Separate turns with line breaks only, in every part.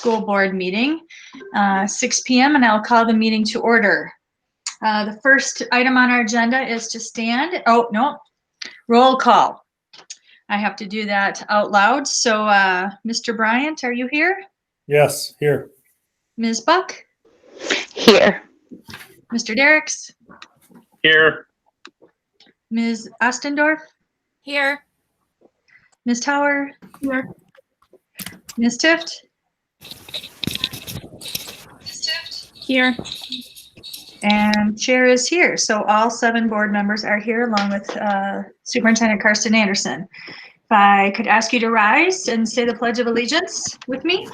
School Board meeting, 6 p.m., and I'll call the meeting to order. The first item on our agenda is to stand. Oh, no, roll call. I have to do that out loud. So, Mr. Bryant, are you here?
Yes, here.
Ms. Buck?
Here.
Mr. Derricks?
Here.
Ms. Ostendorf?
Here.
Ms. Tower?
Here.
Ms. Tift?
Here.
And chair is here. So all 7 board members are here along with Superintendent Karsten Anderson. If I could ask you to rise and say the Pledge of Allegiance with me.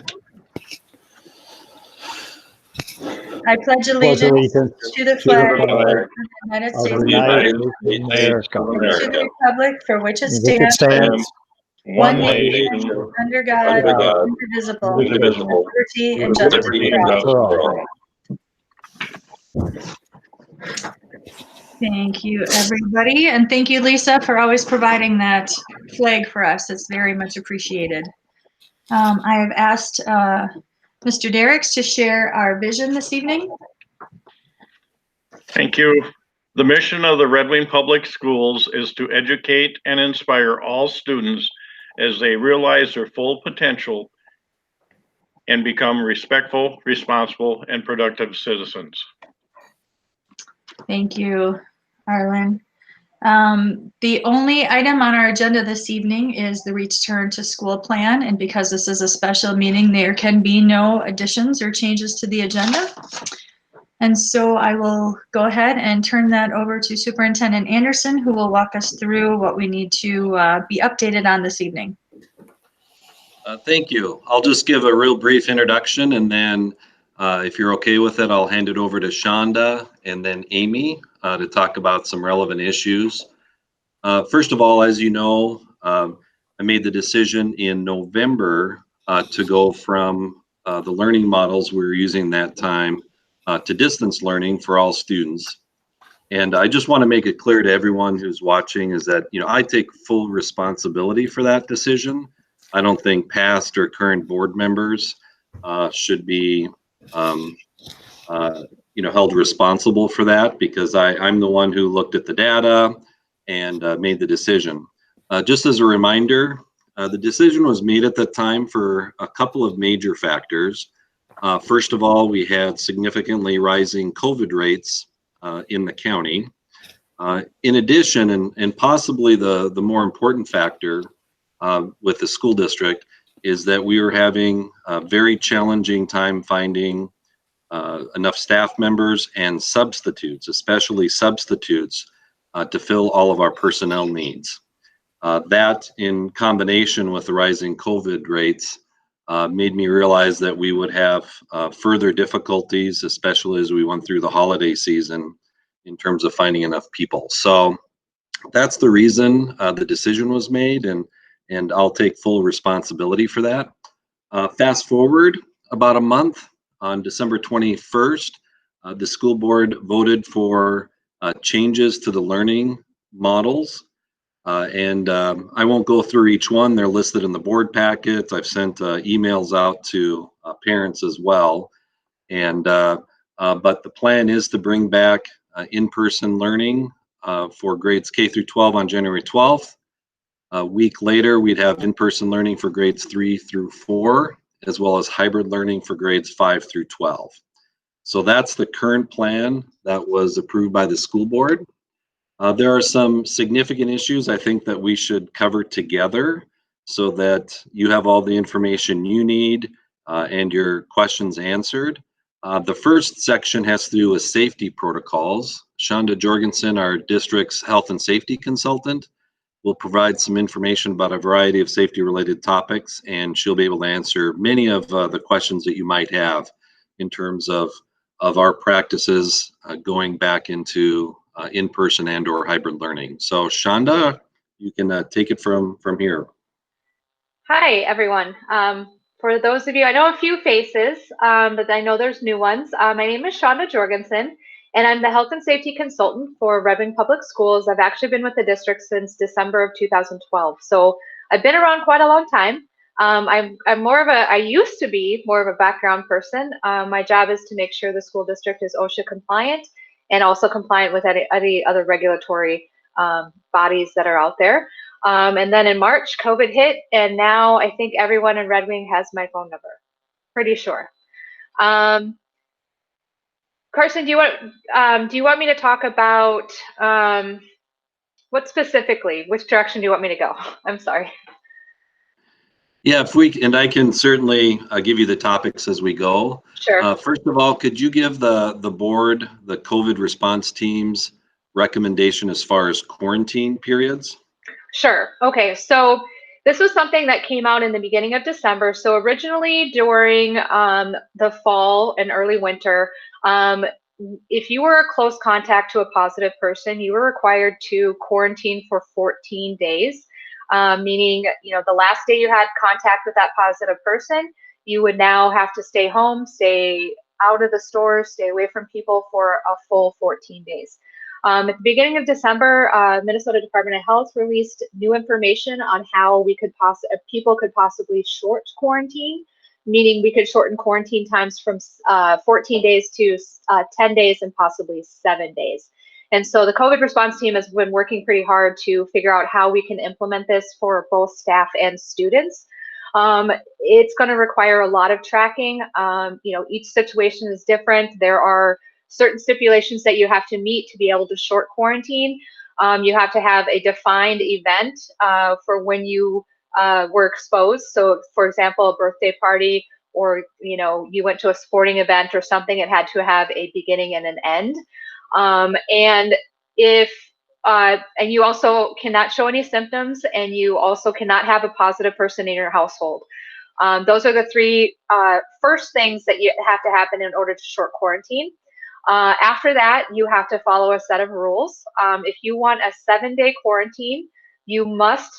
I pledge allegiance to the flag of the United States of America, to the republic for which it stands, one nation, under God, indivisible, with liberty and justice for all. Thank you, everybody. And thank you, Lisa, for always providing that flag for us. It's very much appreciated. I have asked Mr. Derricks to share our vision this evening.
Thank you. The mission of the Red Wing Public Schools is to educate and inspire all students as they realize their full potential and become respectful, responsible, and productive citizens.
Thank you, Arlen. The only item on our agenda this evening is the return to school plan. And because this is a special meeting, there can be no additions or changes to the agenda. And so I will go ahead and turn that over to Superintendent Anderson, who will walk us through what we need to be updated on this evening.
Thank you. I'll just give a real brief introduction, and then if you're okay with it, I'll hand it over to Shonda and then Amy to talk about some relevant issues. First of all, as you know, I made the decision in November to go from the learning models we were using that time to distance learning for all students. And I just want to make it clear to everyone who's watching is that, I take full responsibility for that decision. I don't think past or current board members should be held responsible for that, because I'm the one who looked at the data and made the decision. Just as a reminder, the decision was made at that time for a couple of major factors. First of all, we had significantly rising COVID rates in the county. In addition, and possibly the more important factor with the school district, is that we were having a very challenging time finding enough staff members and substitutes, especially substitutes, to fill all of our personnel needs. That, in combination with the rising COVID rates, made me realize that we would have further difficulties, especially as we went through the holiday season, in terms of finding enough people. So that's the reason the decision was made, and I'll take full responsibility for that. Fast forward about a month, on December 21st, the school board voted for changes to the learning models. I won't go through each one. They're listed in the board packets. I've sent emails out to parents as well. But the plan is to bring back in-person learning for grades K through 12 on January 12th. A week later, we'd have in-person learning for grades 3 through 4, as well as hybrid learning for grades 5 through 12. So that's the current plan that was approved by the school board. There are some significant issues I think that we should cover together so that you have all the information you need and your questions answered. The first section has to do with safety protocols. Shonda Jorgensen, our district's health and safety consultant, will provide some information about a variety of safety related topics, and she'll be able to answer many of the questions that you might have in terms of our practices going back into in-person and or hybrid learning. So Shonda, you can take it from here.
Hi, everyone. For those of you, I know a few faces, but I know there's new ones. My name is Shonda Jorgensen, and I'm the health and safety consultant for Red Wing Public Schools. I've actually been with the district since December of 2012. So I've been around quite a long time. I'm more of a, I used to be more of a background person. My job is to make sure the school district is OSHA compliant and also compliant with any other regulatory bodies that are out there. And then in March, COVID hit, and now I think everyone in Red Wing has my phone number. Pretty sure. Carson, do you want me to talk about what specifically? Which direction do you want me to go? I'm sorry.
Yeah, and I can certainly give you the topics as we go.
Sure.
First of all, could you give the board, the COVID response team's recommendation as far as quarantine periods?
Sure. Okay. So this was something that came out in the beginning of December. So originally during the fall and early winter, if you were a close contact to a positive person, you were required to quarantine for 14 days. Meaning, the last day you had contact with that positive person, you would now have to stay home, stay out of the stores, stay away from people for a full 14 days. At the beginning of December, Minnesota Department of Health released new information on how people could possibly short quarantine, meaning we could shorten quarantine times from 14 days to 10 days and possibly 7 days. And so the COVID response team has been working pretty hard to figure out how we can implement this for both staff and students. It's going to require a lot of tracking. Each situation is different. There are certain stipulations that you have to meet to be able to short quarantine. You have to have a defined event for when you were exposed. So, for example, a birthday party, or you went to a sporting event or something, it had to have a beginning and an end. And you also cannot show any symptoms, and you also cannot have a positive person in your household. Those are the three first things that you have to happen in order to short quarantine. After that, you have to follow a set of rules. If you want a 7-day quarantine, you must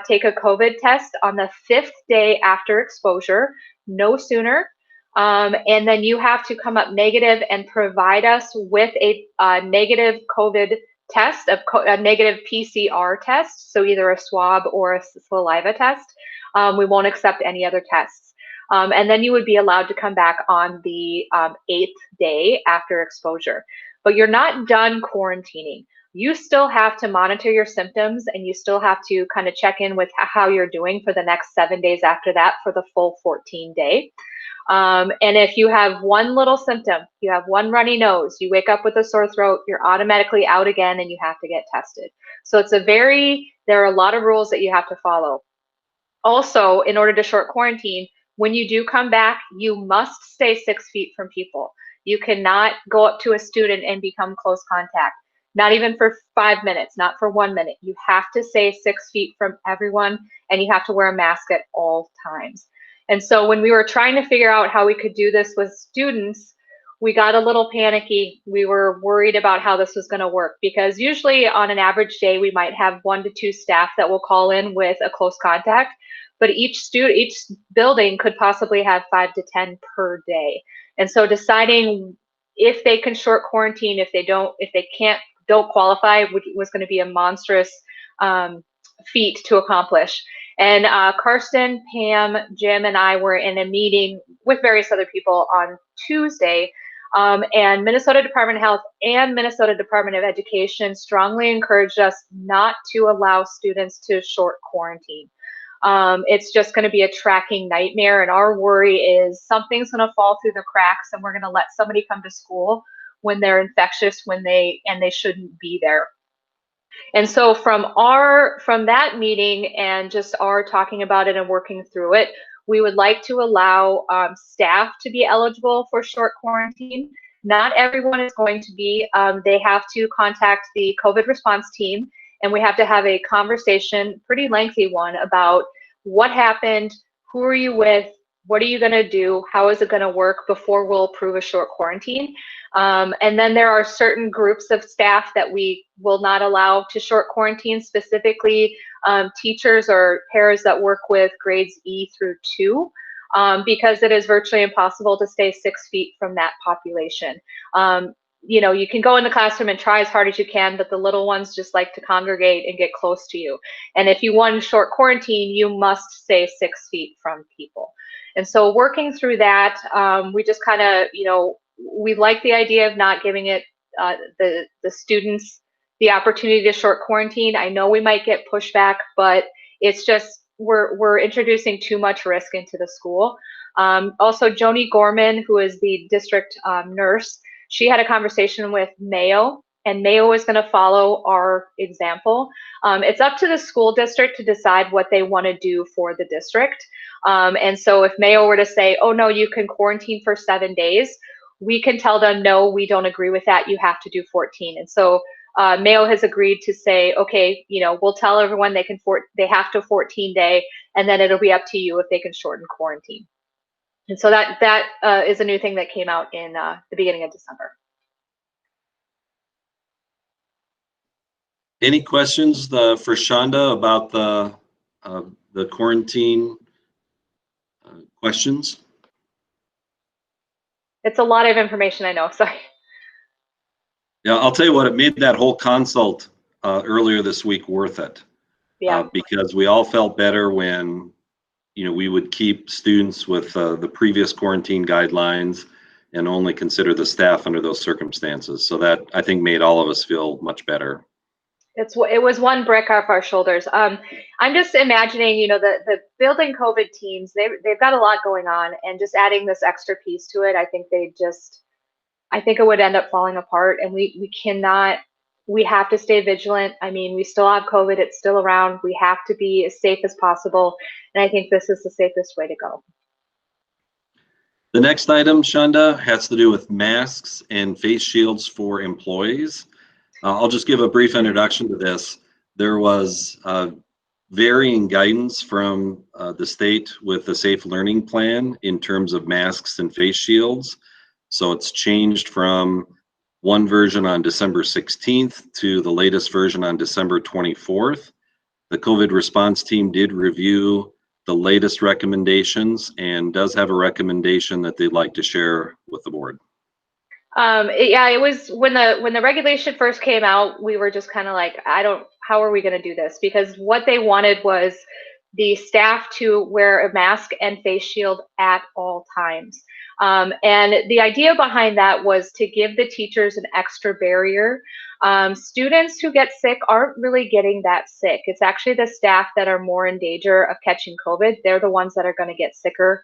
take a COVID test on the 5th day after exposure, no sooner. And then you have to come up negative and provide us with a negative COVID test, a negative PCR test, so either a swab or a saliva test. We won't accept any other tests. And then you would be allowed to come back on the 8th day after exposure. But you're not done quarantining. You still have to monitor your symptoms, and you still have to kind of check in with how you're doing for the next 7 days after that for the full 14-day. And if you have one little symptom, you have one runny nose, you wake up with a sore throat, you're automatically out again and you have to get tested. So there are a lot of rules that you have to follow. Also, in order to short quarantine, when you do come back, you must stay 6 feet from people. You cannot go up to a student and become close contact, not even for 5 minutes, not for 1 minute. You have to stay 6 feet from everyone, and you have to wear a mask at all times. And so when we were trying to figure out how we could do this with students, we got a little panicky. We were worried about how this was going to work, because usually on an average day, we might have 1 to 2 staff that will call in with a close contact, but each building could possibly have 5 to 10 per day. And so deciding if they can short quarantine, if they don't qualify, was going to be a monstrous feat to accomplish. And Karsten, Pam, Jim, and I were in a meeting with various other people on Tuesday, and Minnesota Department of Health and Minnesota Department of Education strongly encouraged us not to allow students to short quarantine. It's just going to be a tracking nightmare, and our worry is something's going to fall through the cracks, and we're going to let somebody come to school when they're infectious, and they shouldn't be there. And so from that meeting and just our talking about it and working through it, we would like to allow staff to be eligible for short quarantine. Not everyone is going to be. They have to contact the COVID response team, and we have to have a conversation, pretty lengthy one, about what happened, who are you with, what are you going to do, how is it going to work before we'll approve a short quarantine. And then there are certain groups of staff that we will not allow to short quarantine, specifically teachers or paras that work with grades E through 2, because it is virtually impossible to stay 6 feet from that population. you know, you can go in the classroom and try as hard as you can, but the little ones just like to congregate and get close to you. And if you want short quarantine, you must stay 6 feet from people. And so working through that, we just kind of, you know, we like the idea of not giving it the students the opportunity to short quarantine. I know we might get pushback, but it's just we're introducing too much risk into the school. Also, Joni Gorman, who is the district nurse, she had a conversation with Mayo, and Mayo is going to follow our example. It's up to the school district to decide what they want to do for the district. And so if Mayo were to say, oh no, you can quarantine for 7 days, we can tell them, no, we don't agree with that. You have to do 14. And so Mayo has agreed to say, okay, you know, we'll tell everyone they have to 14-day, and then it'll be up to you if they can shorten quarantine. And so that is a new thing that came out in the beginning of December.
Any questions for Shonda about the quarantine questions?
It's a lot of information, I know, sorry.
Yeah, I'll tell you what, it made that whole consult earlier this week worth it.
Yeah.
Because we all felt better when, you know, we would keep students with the previous quarantine guidelines and only consider the staff under those circumstances. So that, I think, made all of us feel much better.
It was one brick off our shoulders. I'm just imagining, you know, the building COVID teams, they've got a lot going on, and just adding this extra piece to it, I think it would end up falling apart, and we have to stay vigilant. I mean, we still have COVID, it's still around. We have to be as safe as possible, and I think this is the safest way to go.
The next item, Shonda, has to do with masks and face shields for employees. I'll just give a brief introduction to this. There was varying guidance from the state with the Safe Learning Plan in terms of masks and face shields. So it's changed from one version on December 16th to the latest version on December 24th. The COVID response team did review the latest recommendations and does have a recommendation that they'd like to share with the board.
Yeah, it was when the regulation first came out, we were just kind of like, how are we going to do this? Because what they wanted was the staff to wear a mask and face shield at all times. And the idea behind that was to give the teachers an extra barrier. Students who get sick aren't really getting that sick. It's actually the staff that are more in danger of catching COVID. They're the ones that are going to get sicker.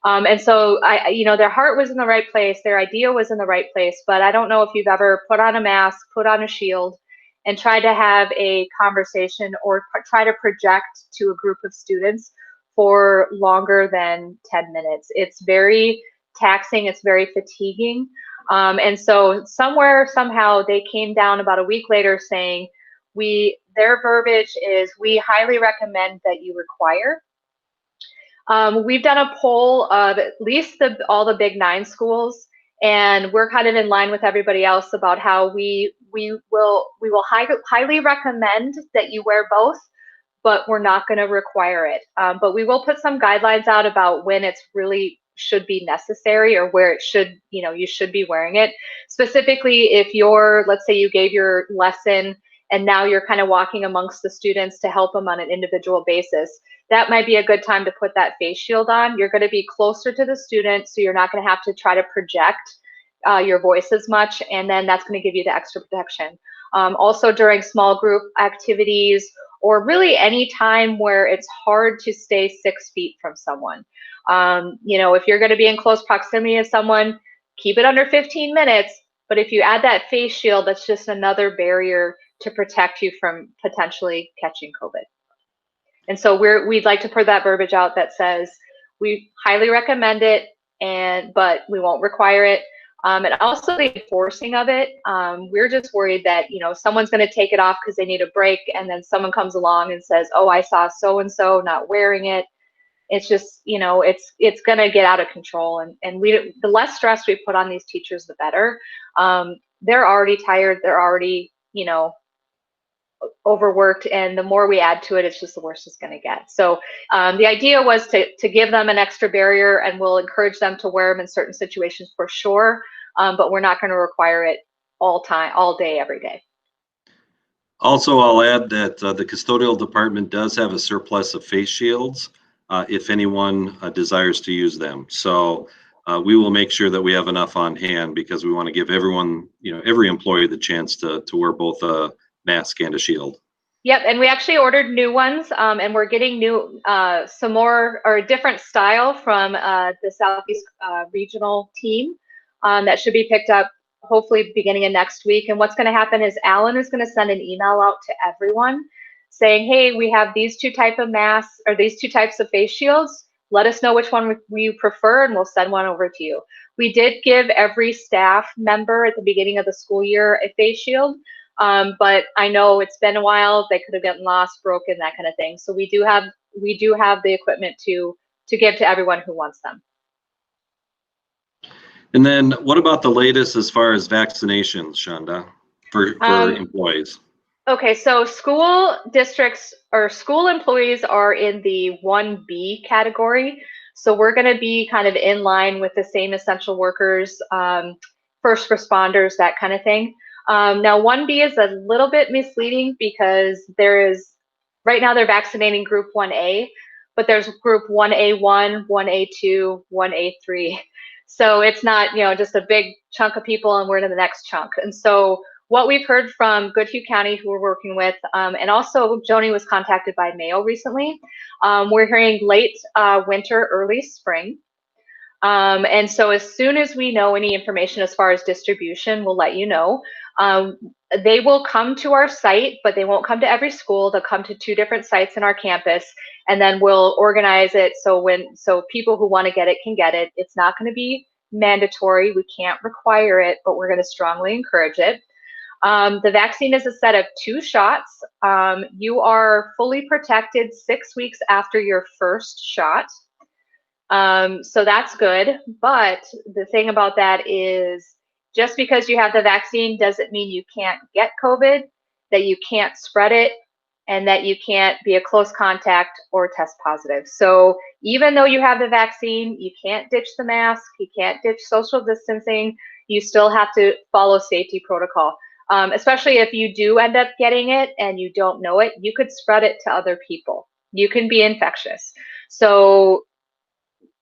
And so, you know, their heart was in the right place, their idea was in the right place, but I don't know if you've ever put on a mask, put on a shield, and tried to have a conversation or try to project to a group of students for longer than 10 minutes. It's very taxing, it's very fatiguing. And so somehow they came down about a week later saying, their verbiage is, we highly recommend that you require. We've done a poll of at least all the Big 9 schools, and we're kind of in line with everybody else about how we will highly recommend that you wear both, but we're not going to require it. But we will put some guidelines out about when it's really should be necessary, or where it should, you know, you should be wearing it. Specifically, if let's say you gave your lesson and now you're kind of walking amongst the students to help them on an individual basis, that might be a good time to put that face shield on. You're going to be closer to the student, so you're not going to have to try to project your voice as much, and then that's going to give you the extra protection. Also, during small group activities, or really any time where it's hard to stay 6 feet from someone. You know, if you're going to be in close proximity of someone, keep it under 15 minutes, but if you add that face shield, that's just another barrier to protect you from potentially catching COVID. And so we'd like to put that verbiage out that says we highly recommend it, but we won't require it. And also the enforcing of it, we're just worried that, you know, someone's going to take it off because they need a break, and then someone comes along and says, oh, I saw so-and-so not wearing it. It's just, you know, it's going to get out of control, and the less stress we put on these teachers, the better. They're already tired. They're already, you know, overworked, and the more we add to it, it's just the worse it's going to get. So the idea was to give them an extra barrier, and we'll encourage them to wear them in certain situations for sure, but we're not going to require it all time, all day, every day.
Also, I'll add that the custodial department does have a surplus of face shields if anyone desires to use them. So we will make sure that we have enough on hand because we want to give everyone, every employee the chance to wear both a mask and a shield.
Yep, and we actually ordered new ones, and we're getting new, some more or a different style from the Southeast regional team that should be picked up hopefully beginning of next week. And what's going to happen is Alan is going to send an email out to everyone saying, hey, we have these two type of masks or these two types of face shields. Let us know which one you prefer and we'll send one over to you. We did give every staff member at the beginning of the school year a face shield. But I know it's been a while. They could have gotten lost, broken, that kind of thing. So we do have the equipment to give to everyone who wants them.
And then what about the latest as far as vaccinations, Shonda, for employees?
Okay, so school districts or school employees are in the 1B category. So we're going to be kind of in line with the same essential workers, first responders, that kind of thing. Now 1B is a little bit misleading because right now they're vaccinating group 1A, but there's group 1A1, 1A2, 1A3. So it's not, just a big chunk of people and we're in the next chunk. And so what we've heard from Goodhue County, who we're working with, and also Joni was contacted by Mayo recently, we're hearing late winter, early spring. And so as soon as we know any information as far as distribution, we'll let you know. They will come to our site, but they won't come to every school. They'll come to 2 different sites in our campus, and then we'll organize it so people who want to get it can get it. It's not going to be mandatory. We can't require it, but we're going to strongly encourage it. The vaccine is a set of 2 shots. You are fully protected 6 weeks after your first shot. So that's good. But the thing about that is just because you have the vaccine doesn't mean you can't get COVID, that you can't spread it, and that you can't be a close contact or test positive. So even though you have the vaccine, you can't ditch the mask, you can't ditch social distancing, you still have to follow safety protocol. Especially if you do end up getting it and you don't know it, you could spread it to other people. You can be infectious. So,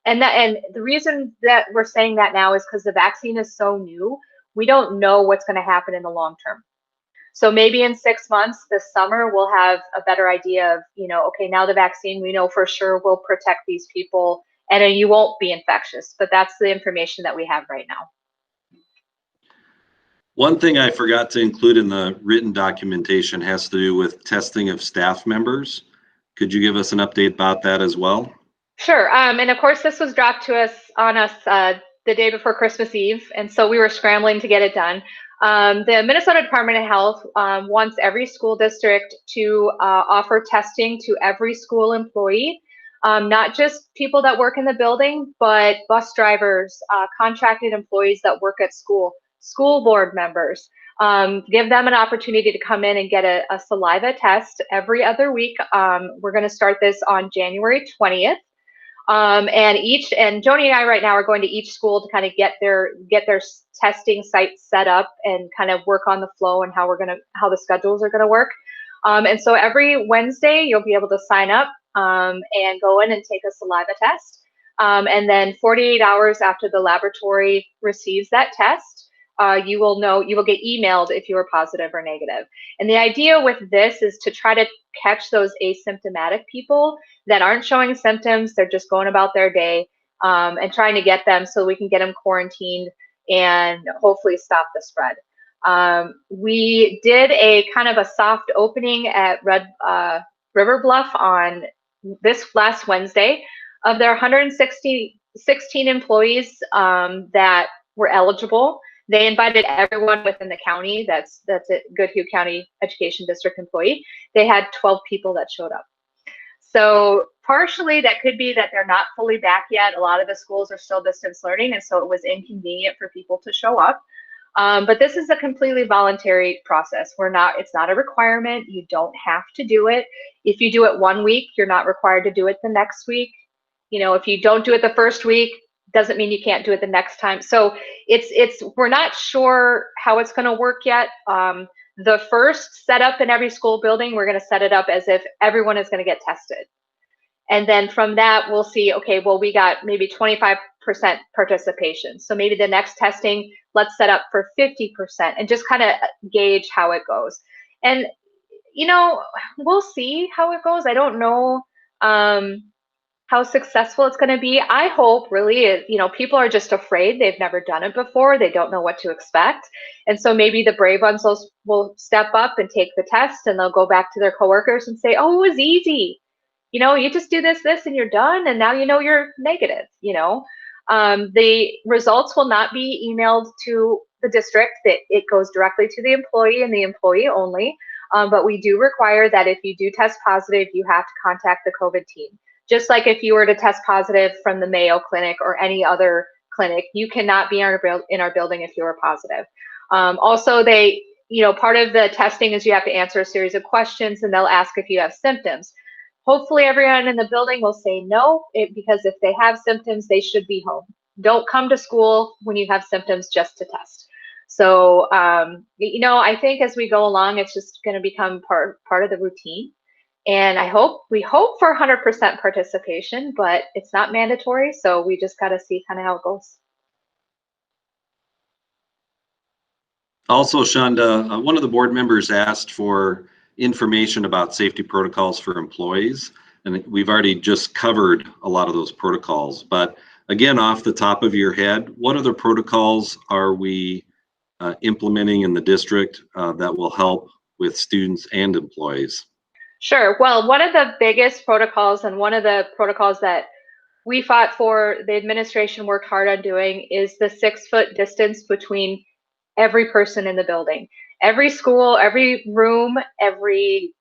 and the reason that we're saying that now is because the vaccine is so new, we don't know what's going to happen in the long term. So maybe in 6 months, this summer, we'll have a better idea of, okay, now the vaccine, we know for sure will protect these people and you won't be infectious. But that's the information that we have right now.
One thing I forgot to include in the written documentation has to do with testing of staff members. Could you give us an update about that as well?
Sure. And of course, this was dropped on us the day before Christmas Eve. And so we were scrambling to get it done. The Minnesota Department of Health wants every school district to offer testing to every school employee, not just people that work in the building, but bus drivers, contracted employees that work at school board members. Give them an opportunity to come in and get a saliva test every other week. We're going to start this on January 20th. And Joni and I right now are going to each school to kind of get their testing sites set up and kind of work on the flow and how the schedules are going to work. And so every Wednesday you'll be able to sign up and go in and take a saliva test. And then 48 hours after the laboratory receives that test, you will get emailed if you are positive or negative. And the idea with this is to try to catch those asymptomatic people that aren't showing symptoms. They're just going about their day and trying to get them so we can get them quarantined and hopefully stop the spread. We did a kind of a soft opening at River Bluff on this last Wednesday. Of their 116 employees that were eligible, they invited everyone within the county that's a Goodhue County Education District employee. They had 12 people that showed up. So partially that could be that they're not fully back yet. A lot of the schools are still distance learning, and so it was inconvenient for people to show up. But this is a completely voluntary process. It's not a requirement. You don't have to do it. If you do it 1 week, you're not required to do it the next week. If you don't do it the first week, doesn't mean you can't do it the next time. So we're not sure how it's going to work yet. The first setup in every school building, we're going to set it up as if everyone is going to get tested. And then from that, we'll see, okay, well, we got maybe 25% participation. So maybe the next testing, let's set up for 50% and just kind of gauge how it goes. And, you know, we'll see how it goes. I don't know how successful it's going to be. I hope really, you know, people are just afraid. They've never done it before. They don't know what to expect. And so maybe the brave ones will step up and take the test, and they'll go back to their coworkers and say, oh, it was easy. You know, you just do this, and you're done. And now you know you're negative, you know. The results will not be emailed to the district. It goes directly to the employee and the employee only. But we do require that if you do test positive, you have to contact the COVID team. Just like if you were to test positive from the Mayo Clinic or any other clinic, you cannot be in our building if you are positive. Also, you know, part of the testing is you have to answer a series of questions, and they'll ask if you have symptoms. Hopefully everyone in the building will say no, because if they have symptoms, they should be home. Don't come to school when you have symptoms just to test. So, you know, I think as we go along, it's just going to become part of the routine. And we hope for 100% participation, but it's not mandatory. So we just got to see kind of how it goes.
Also, Shonda, one of the board members asked for information about safety protocols for employees, and we've already just covered a lot of those protocols. But again, off the top of your head, what other protocols are we implementing in the district that will help with students and employees?
Sure. Well, one of the biggest protocols, and one of the protocols that we fought for, the administration worked hard on doing, is the 6-foot distance between every person in the building. Every school, every room, every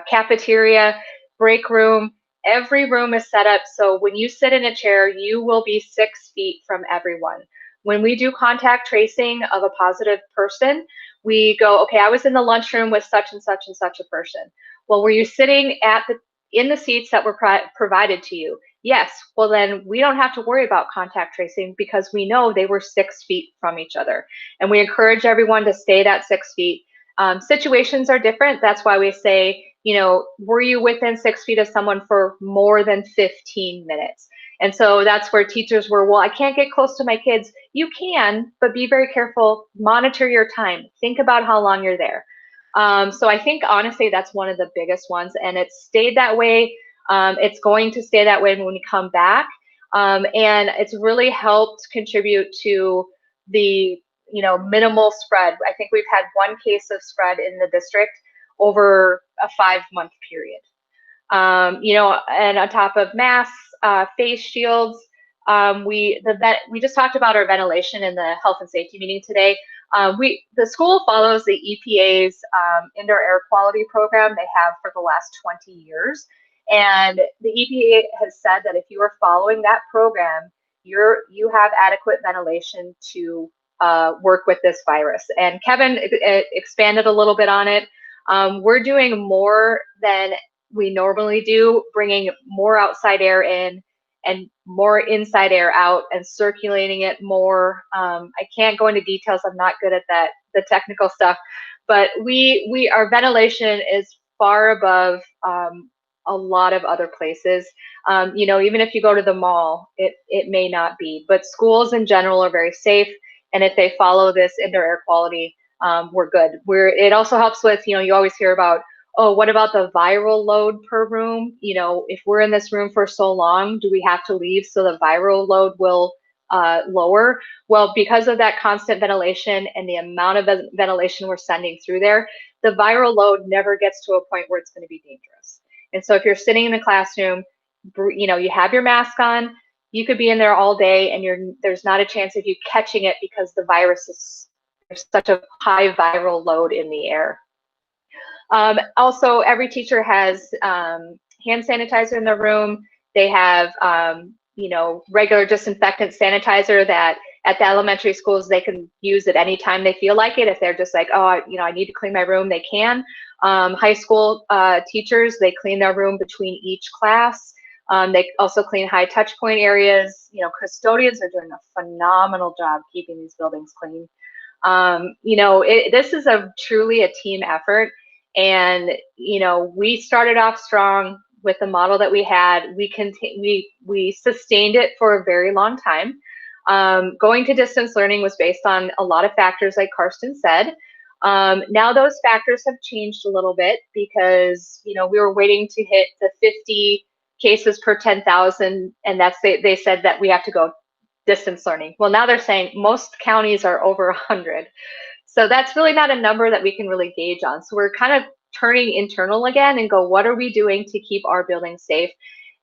cafeteria, break room, every room is set up so when you sit in a chair, you will be 6 feet from everyone. When we do contact tracing of a positive person, we go, okay, I was in the lunchroom with such and such and such a person. Well, were you sitting in the seats that were provided to you? Yes. Well, then we don't have to worry about contact tracing because we know they were 6 feet from each other. And we encourage everyone to stay that 6 feet. Situations are different. That's why we say, you know, were you within 6 feet of someone for more than 15 minutes? And so that's where teachers were, well, I can't get close to my kids. You can, but be very careful. Monitor your time. Think about how long you're there. So I think, honestly, that's one of the biggest ones. And it's stayed that way. It's going to stay that way when we come back. And it's really helped contribute to the, you know, minimal spread. I think we've had 1 case of spread in the district over a 5-month period. You know, and on top of masks, face shields, we just talked about our ventilation in the health and safety meeting today. The school follows the EPA's indoor air quality program they have for the last 20 years. And the EPA has said that if you are following that program, you have adequate ventilation to work with this virus. And Kevin expanded a little bit on it. We're doing more than we normally do, bringing more outside air in and more inside air out and circulating it more. I can't go into details. I'm not good at that, the technical stuff, but our ventilation is far above a lot of other places. You know, even if you go to the mall, it may not be, but schools in general are very safe. And if they follow this indoor air quality, we're good. It also helps with, you know, you always hear about, oh, what about the viral load per room? You know, if we're in this room for so long, do we have to leave so the viral load will lower? Well, because of that constant ventilation and the amount of ventilation we're sending through there, the viral load never gets to a point where it's going to be dangerous. And so if you're sitting in a classroom, you know, you have your mask on, you could be in there all day and there's not a chance of you catching it because the virus there's such a high viral load in the air. Also, every teacher has hand sanitizer in their room. They have, you know, regular disinfectant sanitizer that at the elementary schools they can use at any time they feel like it. If they're just like, oh, you know, I need to clean my room, they can. High school teachers, they clean their room between each class. They also clean high touch point areas. You know, custodians are doing a phenomenal job keeping these buildings clean. You know, this is truly a team effort. And, you know, we started off strong with the model that we had. We sustained it for a very long time. Going to distance learning was based on a lot of factors, like Karsten said. Now those factors have changed a little bit because, you know, we were waiting to hit the 50 cases per 10,000, and they said that we have to go distance learning. Well, now they're saying most counties are over 100. So that's really not a number that we can really gauge on. So we're kind of turning internal again and go, what are we doing to keep our buildings safe?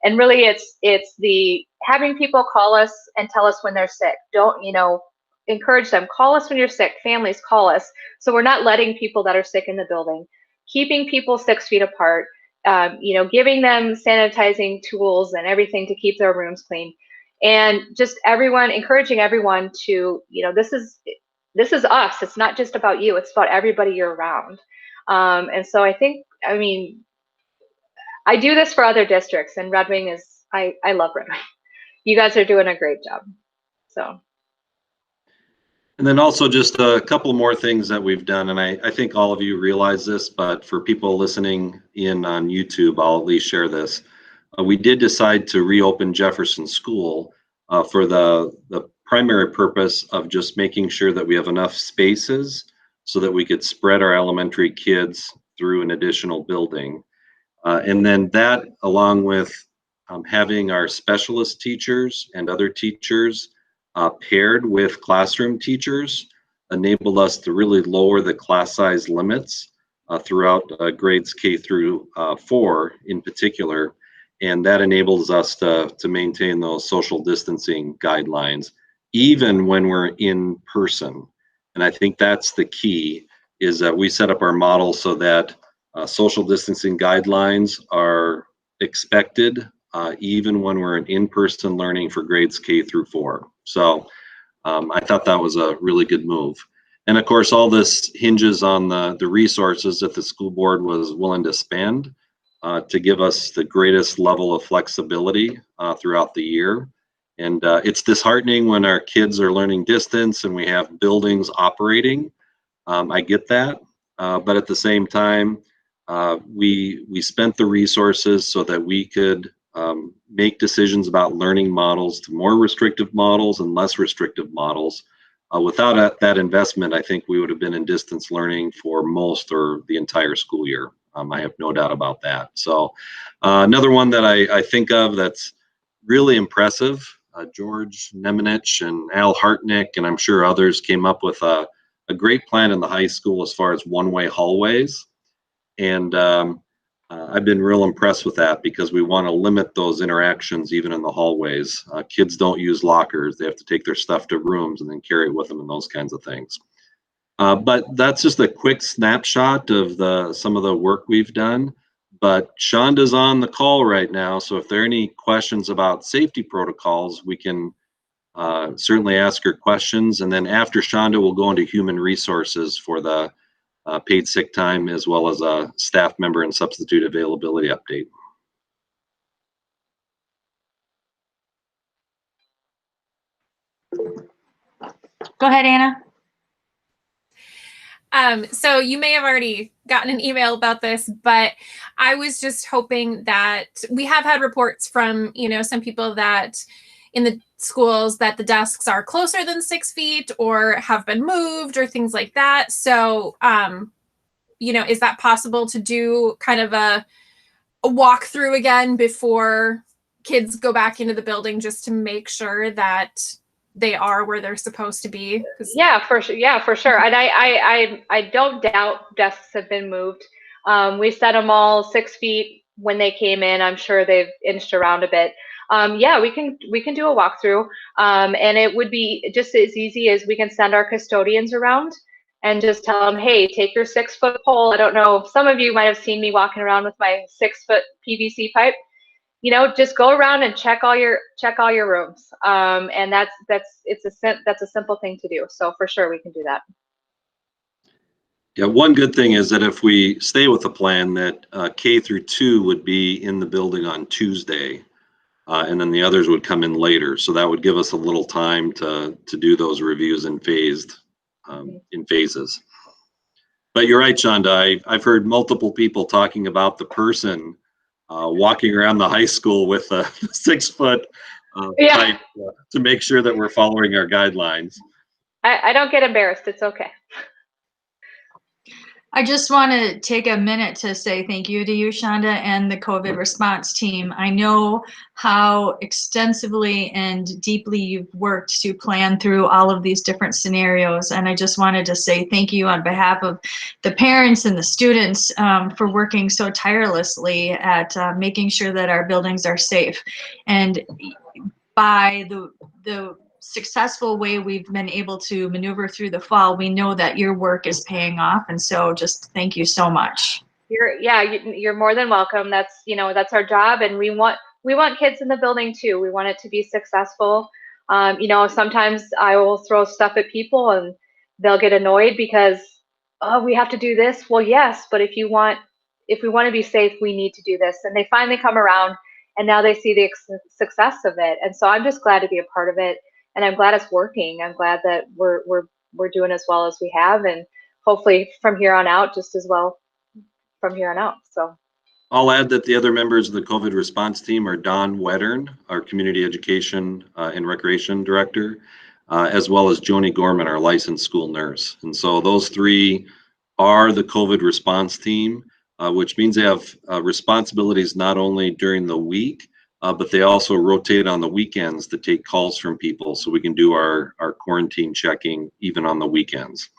And really it's the having people call us and tell us when they're sick. Don't, you know, encourage them, call us when you're sick, families call us. So we're not letting people that are sick in the building, keeping people 6 feet apart, you know, giving them sanitizing tools and everything to keep their rooms clean. And just encouraging everyone to, you know, this is us. It's not just about you. It's about everybody you're around. And so I mean, I do this for other districts, and Red Wing I love Red Wing. You guys are doing a great job. So.
And then also just a couple more things that we've done, and I think all of you realize this, but for people listening in on YouTube, I'll at least share this. We did decide to reopen Jefferson School for the primary purpose of just making sure that we have enough spaces so that we could spread our elementary kids through an additional building. And then that, along with having our specialist teachers and other teachers paired with classroom teachers, enabled us to really lower the class size limits throughout grades K through 4 in particular. And that enables us to maintain those social distancing guidelines, even when we're in person. And I think that's the key, is that we set up our model so that social distancing guidelines are expected even when we're in person learning for grades K through 4. So I thought that was a really good move. And of course, all this hinges on the resources that the school board was willing to spend to give us the greatest level of flexibility throughout the year. And it's disheartening when our kids are learning distance and we have buildings operating. I get that, but at the same time, we spent the resources so that we could make decisions about learning models to more restrictive models and less restrictive models. Without that investment, I think we would have been in distance learning for most or the entire school year. I have no doubt about that. So another one that I think of that's really impressive, George Nemenich and Al Hartnick, and I'm sure others came up with a great plan in the high school as far as one-way hallways. And I've been real impressed with that because we want to limit those interactions even in the hallways. Kids don't use lockers. They have to take their stuff to rooms and then carry it with them and those kinds of things. But that's just a quick snapshot of some of the work we've done. But Shonda's on the call right now, so if there are any questions about safety protocols, we can certainly ask her questions. And then after Shonda, we'll go into human resources for the paid sick time, as well as a staff member and substitute availability update.
Go ahead, Anna.
So you may have already gotten an email about this, but I was just hoping that we have had reports from, you know, some people that in the schools that the desks are closer than 6 feet or have been moved or things like that. So, you know, is that possible to do kind of a walkthrough again before kids go back into the building, just to make sure that they are where they're supposed to be?
Yeah, for sure. Yeah, for sure. And I don't doubt desks have been moved. We set them all 6 feet when they came in. I'm sure they've inched around a bit. Yeah, we can do a walkthrough, and it would be just as easy as we can send our custodians around and just tell them, hey, take your 6 foot pole. I don't know, some of you might have seen me walking around with my 6 foot PVC pipe. You know, just go around and check all your rooms. And that's a simple thing to do. So for sure we can do that.
Yeah, one good thing is that if we stay with the plan that K through 2 would be in the building on Tuesday, and then the others would come in later. So that would give us a little time to do those reviews in phases. But you're right, Shonda. I've heard multiple people talking about the person walking around the high school with a 6 foot pipe to make sure that we're following our guidelines.
I don't get embarrassed. It's okay.
I just want to take a minute to say thank you to you, Shonda, and the COVID response team. I know how extensively and deeply you've worked to plan through all of these different scenarios. And I just wanted to say thank you on behalf of the parents and the students for working so tirelessly at making sure that our buildings are safe. And by the successful way we've been able to maneuver through the fall, we know that your work is paying off. And so just thank you so much.
You're more than welcome. That's, that's our job. And we want kids in the building too. We want it to be successful. Sometimes I will throw stuff at people and they'll get annoyed because, oh, we have to do this. Well, yes, but if we want to be safe, we need to do this. And they finally come around and now they see the success of it. And so I'm just glad to be a part of it. And I'm glad it's working. I'm glad that we're doing as well as we have, and hopefully from here on out, just as well from here on out. So
I'll add that the other members of the COVID response team are Don Wettern, our Community Education and Recreation Director, as well as Joni Gorman, our licensed school nurse. And so those three are the COVID response team, which means they have responsibilities not only during the week, but they also rotate on the weekends to take calls from people so we can do our quarantine checking even on the weekends.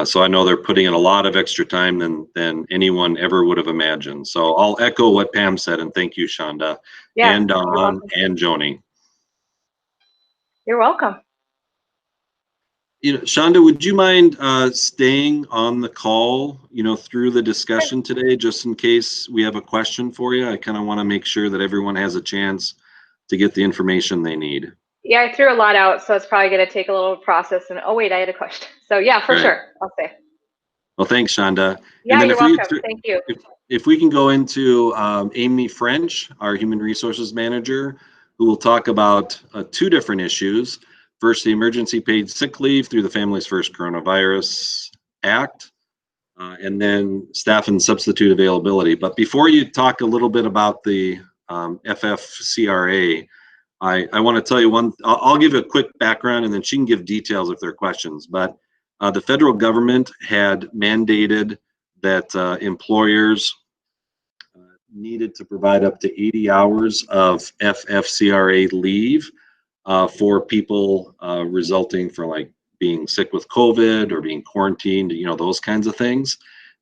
So I know they're putting in a lot of extra time than anyone ever would have imagined. So I'll echo what Pam said, and thank you, Shonda, and Don and Joni.
You're welcome.
Shonda, would you mind staying on the call, through the discussion today, just in case we have a question for you? I kind of want to make sure that everyone has a chance to get the information they need.
Yeah, I threw a lot out, so it's probably going to take a little process. And oh wait, I had a question. So yeah, for sure, I'll say.
Well, thanks, Shonda.
Yeah, you're welcome. Thank you.
If we can go into Amy French, our Human Resources Manager, who will talk about two different issues. First, the emergency paid sick leave through the Families First Coronavirus Act, and then staff and substitute availability. But before you talk a little bit about the FFCRA, I want to tell you I'll give a quick background and then she can give details if there are questions. But the federal government had mandated that employers needed to provide up to 80 hours of FFCRA leave for people resulting from like being sick with COVID or being quarantined, those kinds of things.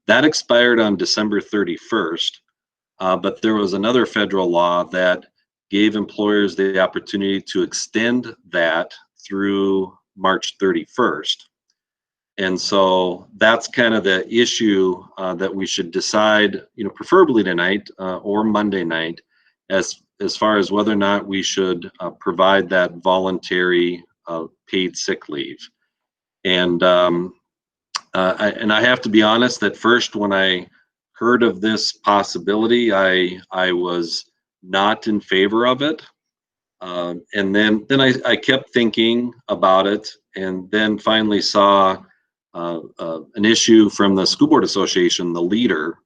That expired on December 31st, but there was another federal law that gave employers the opportunity to extend that through March 31st. And so that's kind of the issue that we should decide, preferably tonight or Monday night, as far as whether or not we should provide that voluntary paid sick leave. And I have to be honest, at first when I heard of this possibility, I was not in favor of it. And then I kept thinking about it, and then finally saw an issue from the School Board Association, the leader,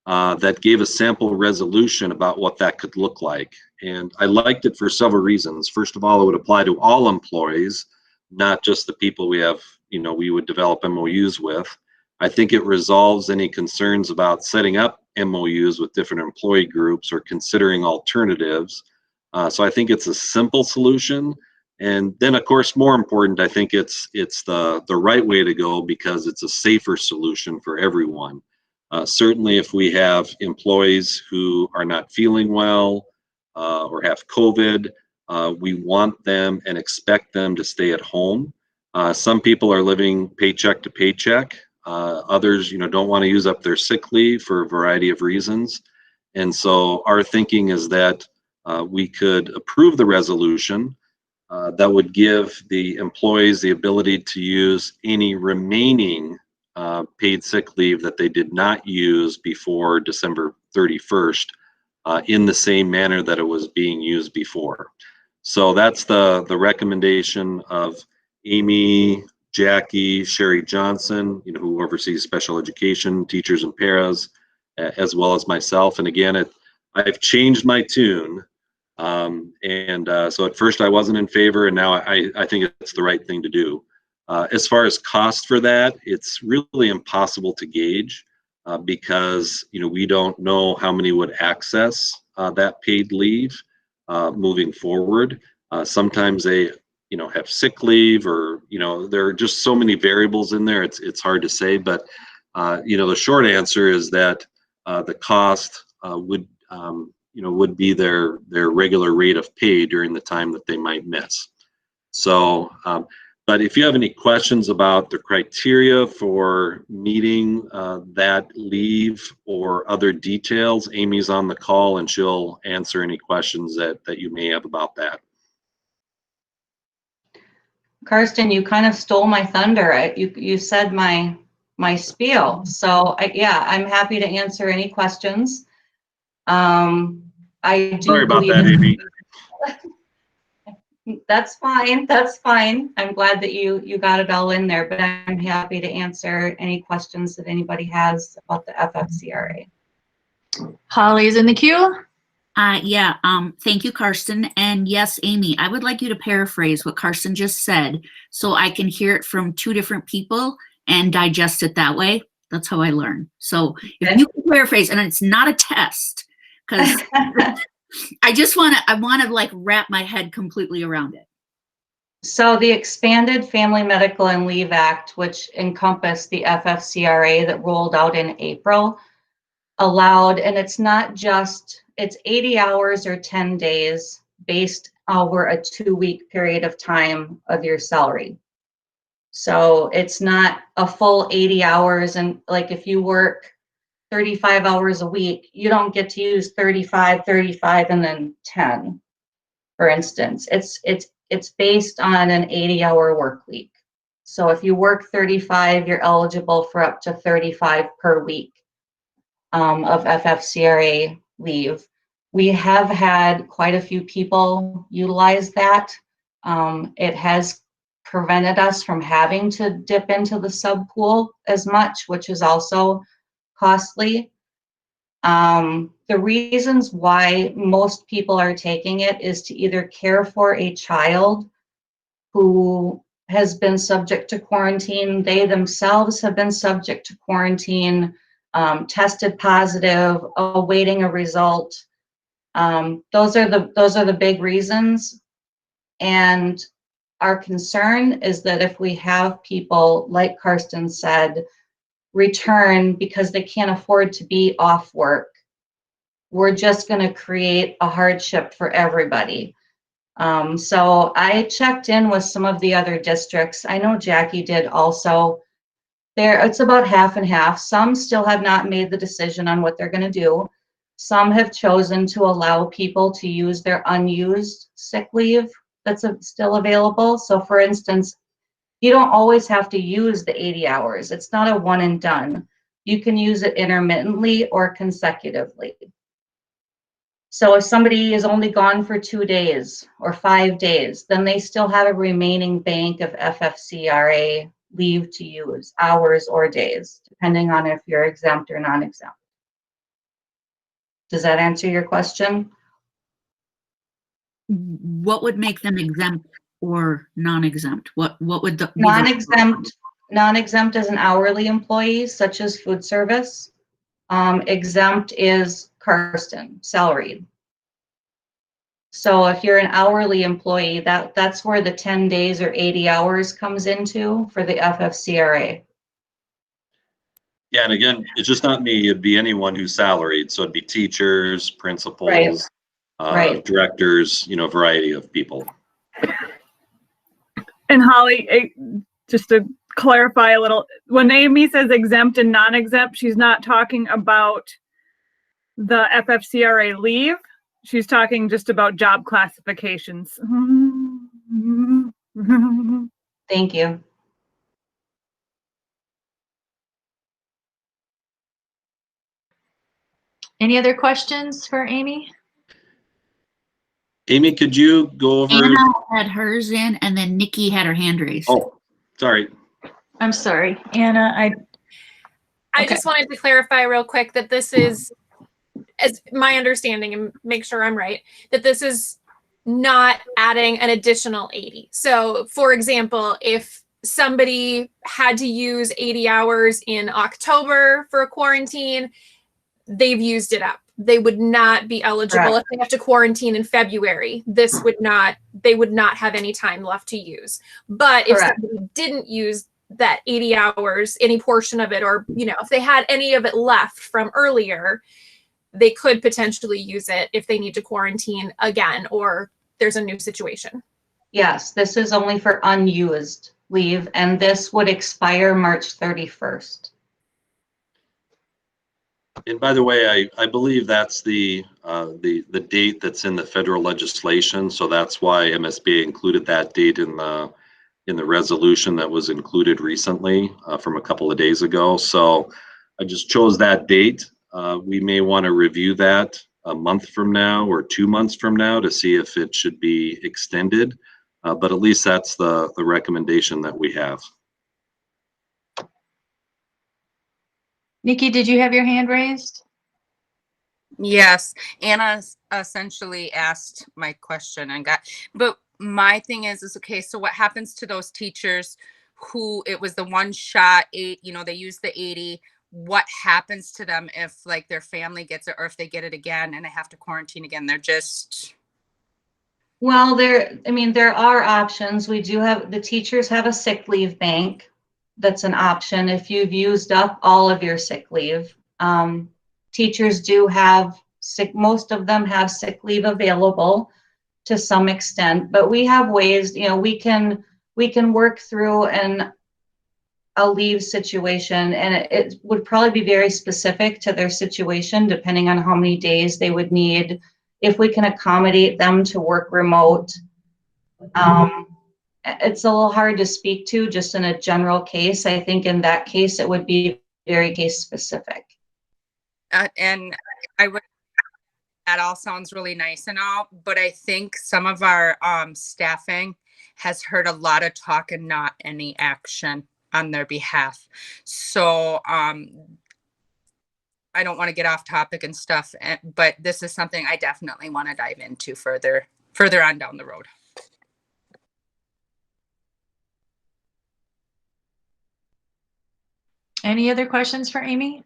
that gave a sample resolution about what that could look like. And I liked it for several reasons. First of all, it would apply to all employees, not just the people we have, we would develop MOUs with. I think it resolves any concerns about setting up MOUs with different employee groups or considering alternatives. So I think it's a simple solution. And then, of course, more important, I think it's the right way to go because it's a safer solution for everyone. Certainly, if we have employees who are not feeling well or have COVID, we want them and expect them to stay at home. Some people are living paycheck to paycheck. Others, don't want to use up their sick leave for a variety of reasons. And so our thinking is that we could approve the resolution that would give the employees the ability to use any remaining paid sick leave that they did not use before December 31st in the same manner that it was being used before. So that's the recommendation of Amy, Jackie, Sherry Johnson, who oversees special education, teachers and paras, as well as myself. And again, I've changed my tune. So at first I wasn't in favor, and now I think it's the right thing to do. As far as cost for that, it's really impossible to gauge because we don't know how many would access that paid leave moving forward. Sometimes they have sick leave, or there are just so many variables in there. It's hard to say, but the short answer is that the cost would be their regular rate of pay during the time that they might miss. So, but if you have any questions about the criteria for meeting that leave or other details, Amy's on the call and she'll answer any questions that you may have about that.
Karsten, you kind of stole my thunder. You said my spiel. So yeah, I'm happy to answer any questions. I do
Sorry about
believe
that, Amy.
That's fine. That's fine. I'm glad that you got it all in there, but I'm happy to answer any questions that anybody has about the FFCRA.
Holly's in the queue.
Thank you, Karsten. And yes, Amy, I would like you to paraphrase what Karsten just said so I can hear it from two different people and digest it that way. That's how I learn. So if you can paraphrase, and it's not a test, because I want to like wrap my head completely around it.
So the Expanded Family Medical and Leave Act, which encompassed the FFCRA that rolled out in April, allowed, and it's not just, it's 80 hours or 10 days based over a 2-week period of time of your salary. So it's not a full 80 hours. And like if you work 35 hours a week, you don't get to use 35, and then 10, for instance. It's based on an 80-hour work week. So if you work 35, you're eligible for up to 35 per week of FFCRA leave. We have had quite a few people utilize that. It has prevented us from having to dip into the sub pool as much, which is also costly. The reasons why most people are taking it is to either care for a child who has been subject to quarantine. They themselves have been subject to quarantine, tested positive, awaiting a result. Those are the big reasons. And our concern is that if we have people, like Karsten said, return because they can't afford to be off work, we're just going to create a hardship for everybody. So I checked in with some of the other districts. I know Jackie did also. It's about half and half. Some still have not made the decision on what they're going to do. Some have chosen to allow people to use their unused sick leave that's still available. So for instance, you don't always have to use the 80 hours. It's not a one and done. You can use it intermittently or consecutively. So if somebody is only gone for 2 days or 5 days, then they still have a remaining bank of FFCRA leave to use, hours or days, depending on if you're exempt or non-exempt. Does that answer your question?
What would make them exempt or non-exempt? What would the
Non-exempt is an hourly employee, such as food service. Exempt is Karsten, salaried. So if you're an hourly employee, that's where the 10 days or 80 hours comes into for the FFCRA.
Yeah, and again, it's just not me, it'd be anyone who's salaried. So it'd be teachers, principals,
Right.
directors, a variety of people.
And Holly, just to clarify a little, when Amy says exempt and non-exempt, she's not talking about the FFCRA leave. She's talking just about job classifications.
Thank you.
Any other questions for Amy?
Amy, could you go over?
Anna had hers in, and then Nikki had her hand raised.
Oh, sorry.
I'm sorry, Anna,
I
Okay.
just wanted to clarify real quick that this is, as my understanding, and make sure I'm right, that this is not adding an additional 80. So for example, if somebody had to use 80 hours in October for a quarantine, they've used it up. They would not be eligible
Correct.
if they have to quarantine in February. This would not, they would not have any time left to use. But if
Correct.
somebody didn't use that 80 hours, any portion of it, or, you know, if they had any of it left from earlier, they could potentially use it if they need to quarantine again, or there's a new situation.
Yes, this is only for unused leave, and this would expire March 31st.
And by the way, I believe that's the date that's in the federal legislation. So that's why MSBA included that date in the resolution that was included recently from a couple of days ago. So I just chose that date. We may want to review that a month from now or 2 months from now to see if it should be extended. But at least that's the recommendation that we have.
Nikki, did you have your hand raised?
Yes, Anna essentially asked my question and but my thing is okay, so what happens to those teachers who it was the one shot, they use the 80, what happens to them if like their family gets it or if they get it again and they have to quarantine again? They're just.
Well, there are options. We do have, the teachers have a sick leave bank. That's an option if you've used up all of your sick leave. Teachers do have most of them have sick leave available to some extent, but we have ways, we can work through a leave situation, and it would probably be very specific to their situation, depending on how many days they would need, if we can accommodate them to work remote. It's a little hard to speak to just in a general case. I think in that case, it would be very case specific.
And that all sounds really nice and all, but I think some of our staffing has heard a lot of talk and not any action on their behalf. So I don't want to get off topic and stuff, but this is something I definitely want to dive into further on down the road.
Any other questions for Amy?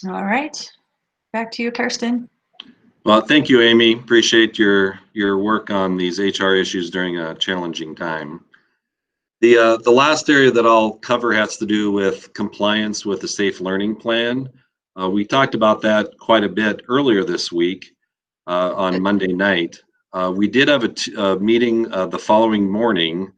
All right, back to you, Kirsten.
Well, thank you, Amy. Appreciate your work on these HR issues during a challenging time. The last area that I'll cover has to do with compliance with the Safe Learning Plan. We talked about that quite a bit earlier this week on Monday night. We did have a meeting the following morning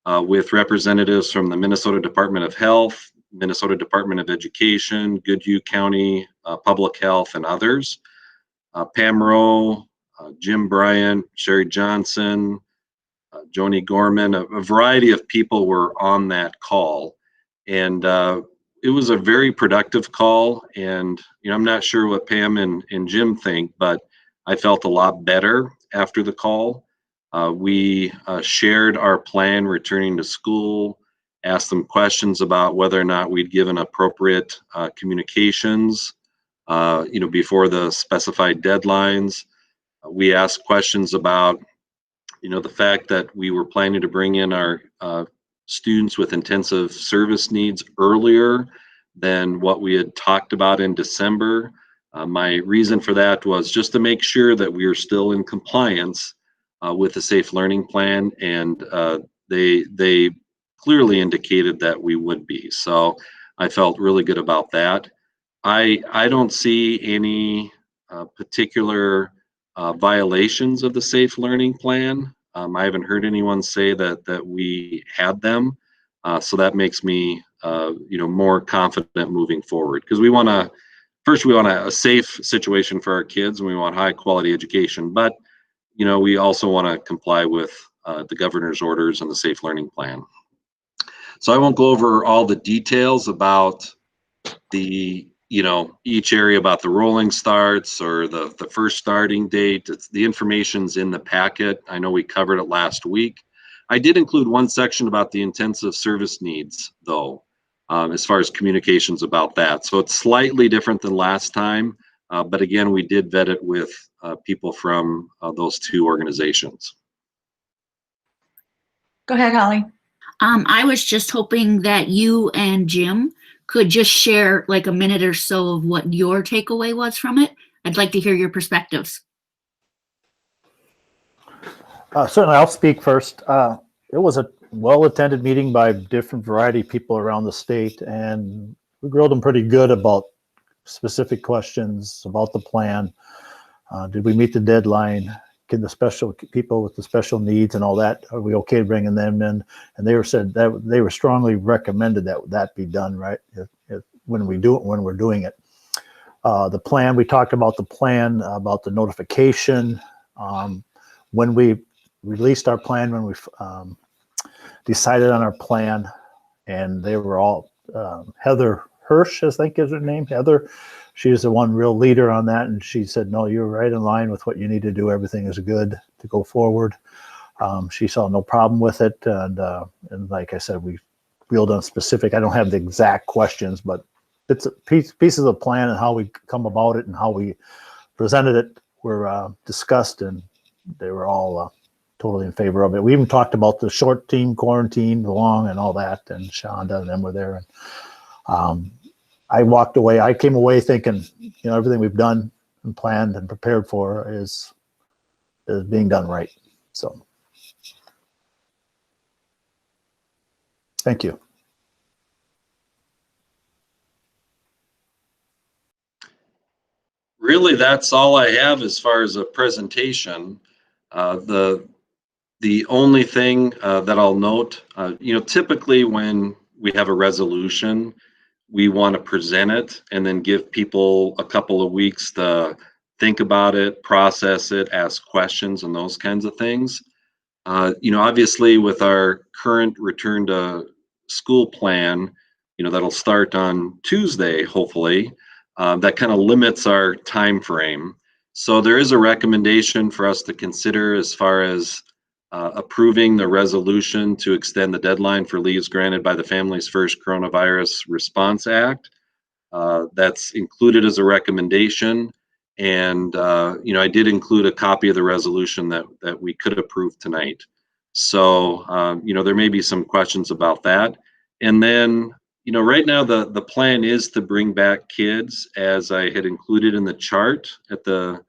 with representatives from the Minnesota Department of Health, Minnesota Department of Education, Goodhue County Public Health, and others. Pam Rowe, Jim Bryant, Sherry Johnson, Joni Gorman, a variety of people were on that call. And it was a very productive call. And I'm not sure what Pam and Jim think, but I felt a lot better after the call. We shared our plan returning to school, asked them questions about whether or not we'd given appropriate communications, before the specified deadlines. We asked questions about, the fact that we were planning to bring in our students with intensive service needs earlier than what we had talked about in December. My reason for that was just to make sure that we are still in compliance with the Safe Learning Plan, and they clearly indicated that we would be. So I felt really good about that. I don't see any particular violations of the Safe Learning Plan. I haven't heard anyone say that we had them. So that makes me more confident moving forward, because we want a safe situation for our kids, and we want high quality education, but we also want to comply with the governor's orders and the Safe Learning Plan. So I won't go over all the details about each area about the rolling starts or the first starting date. The information's in the packet. I know we covered it last week. I did include one section about the intensive service needs, though, as far as communications about that. So it's slightly different than last time, but again, we did vet it with people from those two organizations.
Go ahead, Holly.
I was just hoping that you and Jim could just share like a minute or so of what your takeaway was from it. I'd like to hear your perspectives.
Certainly, I'll speak first. It was a well-attended meeting by different variety of people around the state, and we grilled them pretty good about specific questions about the plan. Did we meet the deadline? Can the special people with the special needs and all that, are we okay bringing them in? And they said that they were strongly recommended that be done right when we're doing it. The plan, we talked about the plan, about the notification. When we released our plan, when we decided on our plan, and they were all, Heather Hirsch, I think is her name, Heather. She's the one real leader on that, and she said, no, you're right in line with what you need to do. Everything is good to go forward. She saw no problem with it, and like I said, we reeled on specific. I don't have the exact questions, but it's pieces of the plan and how we come about it and how we presented it were discussed, and they were all totally in favor of it. We even talked about the short team quarantine, the long, and all that, and Shonda and them were there. And I came away thinking, everything we've done and planned and prepared for is being done right. So, thank you.
Really, that's all I have as far as a presentation. The only thing that I'll note, typically when we have a resolution, we want to present it and then give people a couple of weeks to think about it, process it, ask questions, and those kinds of things. Obviously with our current return to school plan, that'll start on Tuesday, hopefully, that kind of limits our time frame. So there is a recommendation for us to consider as far as approving the resolution to extend the deadline for leaves granted by the Families First Coronavirus Response Act. That's included as a recommendation. And, I did include a copy of the resolution that we could approve tonight. So, there may be some questions about that. And then, right now the plan is to bring back kids, as I had included in the chart at the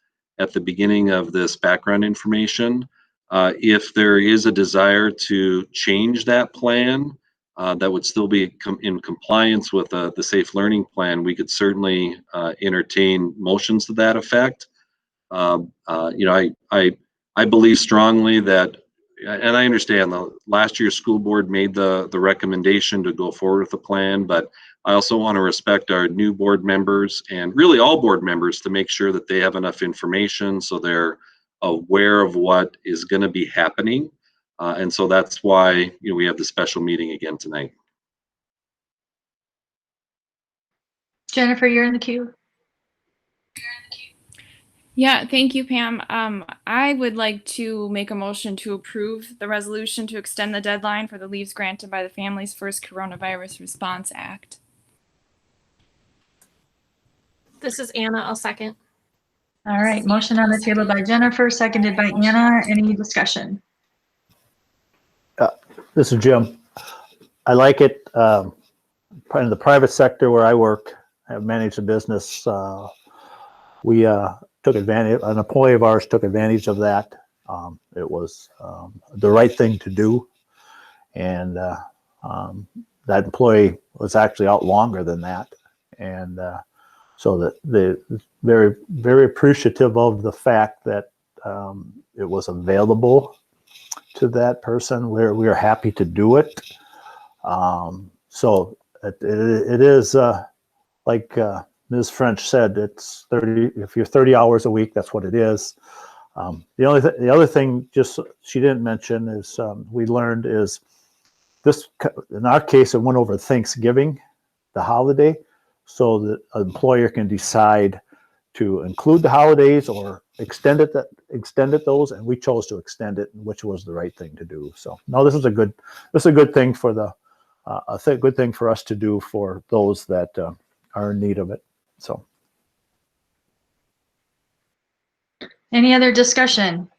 beginning of this background information. If there is a desire to change that plan, that would still be in compliance with the Safe Learning Plan, we could certainly entertain motions to that effect. I believe strongly that, and I understand the last year's school board made the recommendation to go forward with the plan, but I also want to respect our new board members and really all board members to make sure that they have enough information so they're aware of what is going to be happening. And so that's why we have the special meeting again tonight.
Jennifer, you're in the queue.
Yeah, thank you, Pam. I would like to make a motion to approve the resolution to extend the deadline for the leaves granted by the Families First Coronavirus Response Act.
This is Anna. I'll second.
All right, motion on the table by Jennifer, seconded by Anna. Any discussion?
This is Jim. I like it. In the private sector where I work, I have managed a business. We took advantage, an employee of ours took advantage of that. It was the right thing to do. And that employee was actually out longer than that. And so that they're very, very appreciative of the fact that it was available to that person. We are happy to do it. So it is like Ms. French said, it's 30. If you're 30 hours a week, that's what it is. The other thing, just she didn't mention, is we learned is this. In our case, it went over Thanksgiving, the holiday. so that an employer can decide to include the holidays or extend it those, and we chose to extend it, which was the right thing to do. So no, this is a good thing for the good thing for us to do for those that are in need of it. So.
Any other discussion?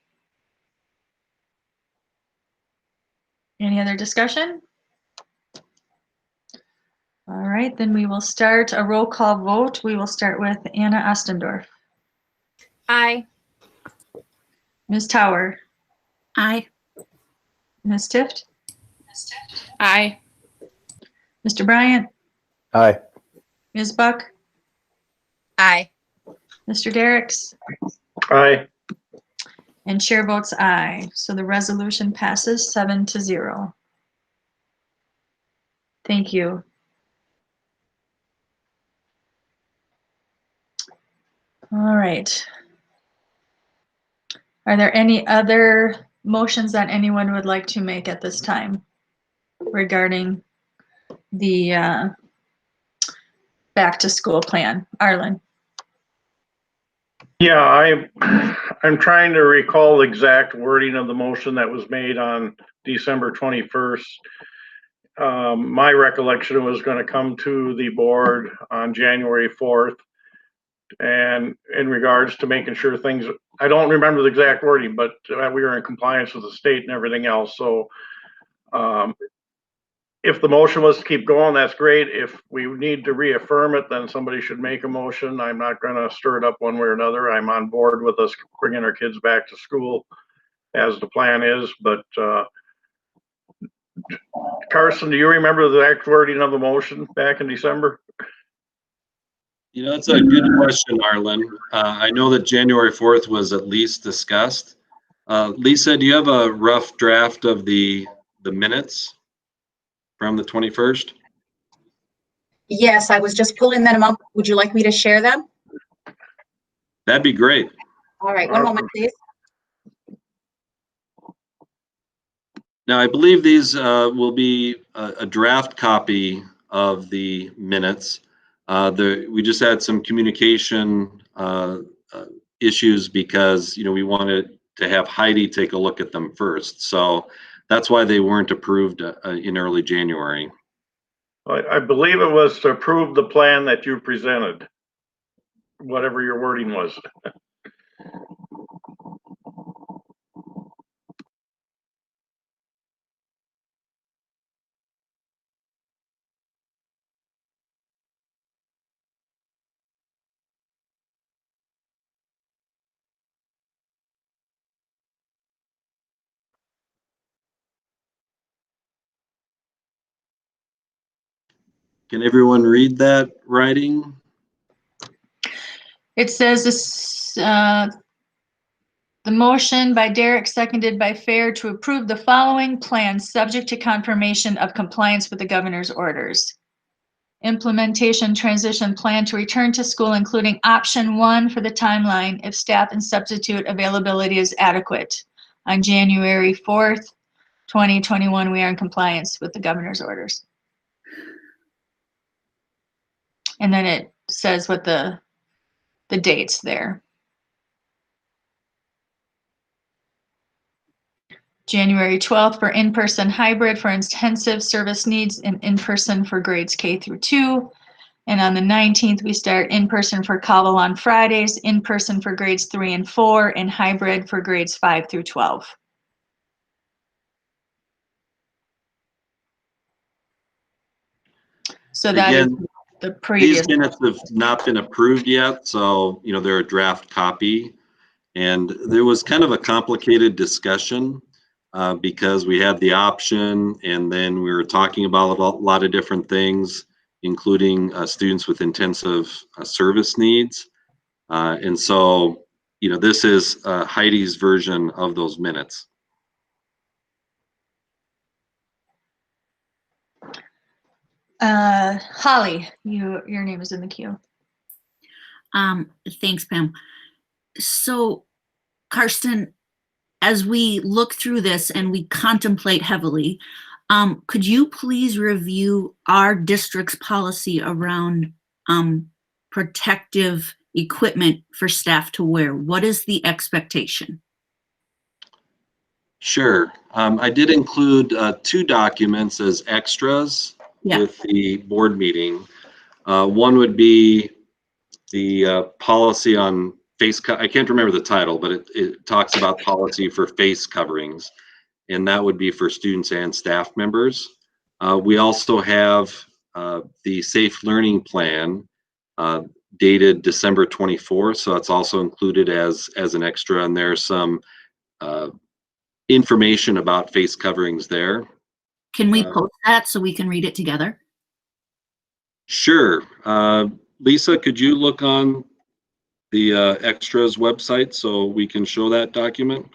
Any other discussion? All right, then we will start a roll call vote. We will start with Anna Ostendorf.
Aye.
Ms. Tower.
Aye.
Ms. Tift.
Aye.
Mr. Bryant.
Aye.
Ms. Buck.
Aye.
Mr. Derricks.
Aye.
And chair votes aye. So the resolution passes 7-0. Thank you. All right. Are there any other motions that anyone would like to make at this time regarding the back to school plan? Arlen.
Yeah, I'm trying to recall the exact wording of the motion that was made on December 21st. My recollection was going to come to the board on January 4th. And in regards to making sure things, I don't remember the exact wording, but we were in compliance with the state and everything else. So if the motion was to keep going, that's great. If we need to reaffirm it, then somebody should make a motion. I'm not going to stir it up one way or another. I'm on board with us bringing our kids back to school as the plan is. But Carson, do you remember the exact wording of the motion back in December?
You know, that's a good question, Arlen. I know that January 4th was at least discussed. Lisa, do you have a rough draft of the minutes from the 21st?
Yes, I was just pulling them up. Would you like me to share them?
That'd be great.
All right, one moment, please.
Now, I believe these will be a draft copy of the minutes. We just had some communication issues because, you know, we wanted to have Heidi take a look at them first. So that's why they weren't approved in early January.
I believe it was to approve the plan that you presented, whatever your wording was.
Can everyone read that writing?
It says this, the motion by Derek, seconded by Fair, to approve the following plans subject to confirmation of compliance with the governor's orders. Implementation transition plan to return to school, including option 1 for the timeline if staff and substitute availability is adequate. On January 4th, 2021, we are in compliance with the governor's orders. And then it says what the dates there. January 12th for in-person hybrid for intensive service needs and in-person for grades K through 2. And on the 19th, we start in-person for Cobble on Fridays, in-person for grades 3 and 4, and hybrid for grades 5 through 12. So that is the previous.
These minutes have not been approved yet, so, you know, they're a draft copy. And there was kind of a complicated discussion because we had the option, and then we were talking about a lot of different things, including students with intensive service needs. And so, you know, this is Heidi's version of those minutes.
Holly, your name is in the queue.
Thanks, Pam. So, Karsten, as we look through this and we contemplate heavily, could you please review our district's policy around protective equipment for staff to wear? What is the expectation?
Sure. I did include 2 documents as extras
Yeah.
with the board meeting. One would be the policy on I can't remember the title, but it talks about policy for face coverings, and that would be for students and staff members. We also have the Safe Learning Plan dated December 24th, so that's also included as an extra, and there's some information about face coverings there.
Can we post that so we can read it together?
Sure. Lisa, could you look on the extras website so we can show that document?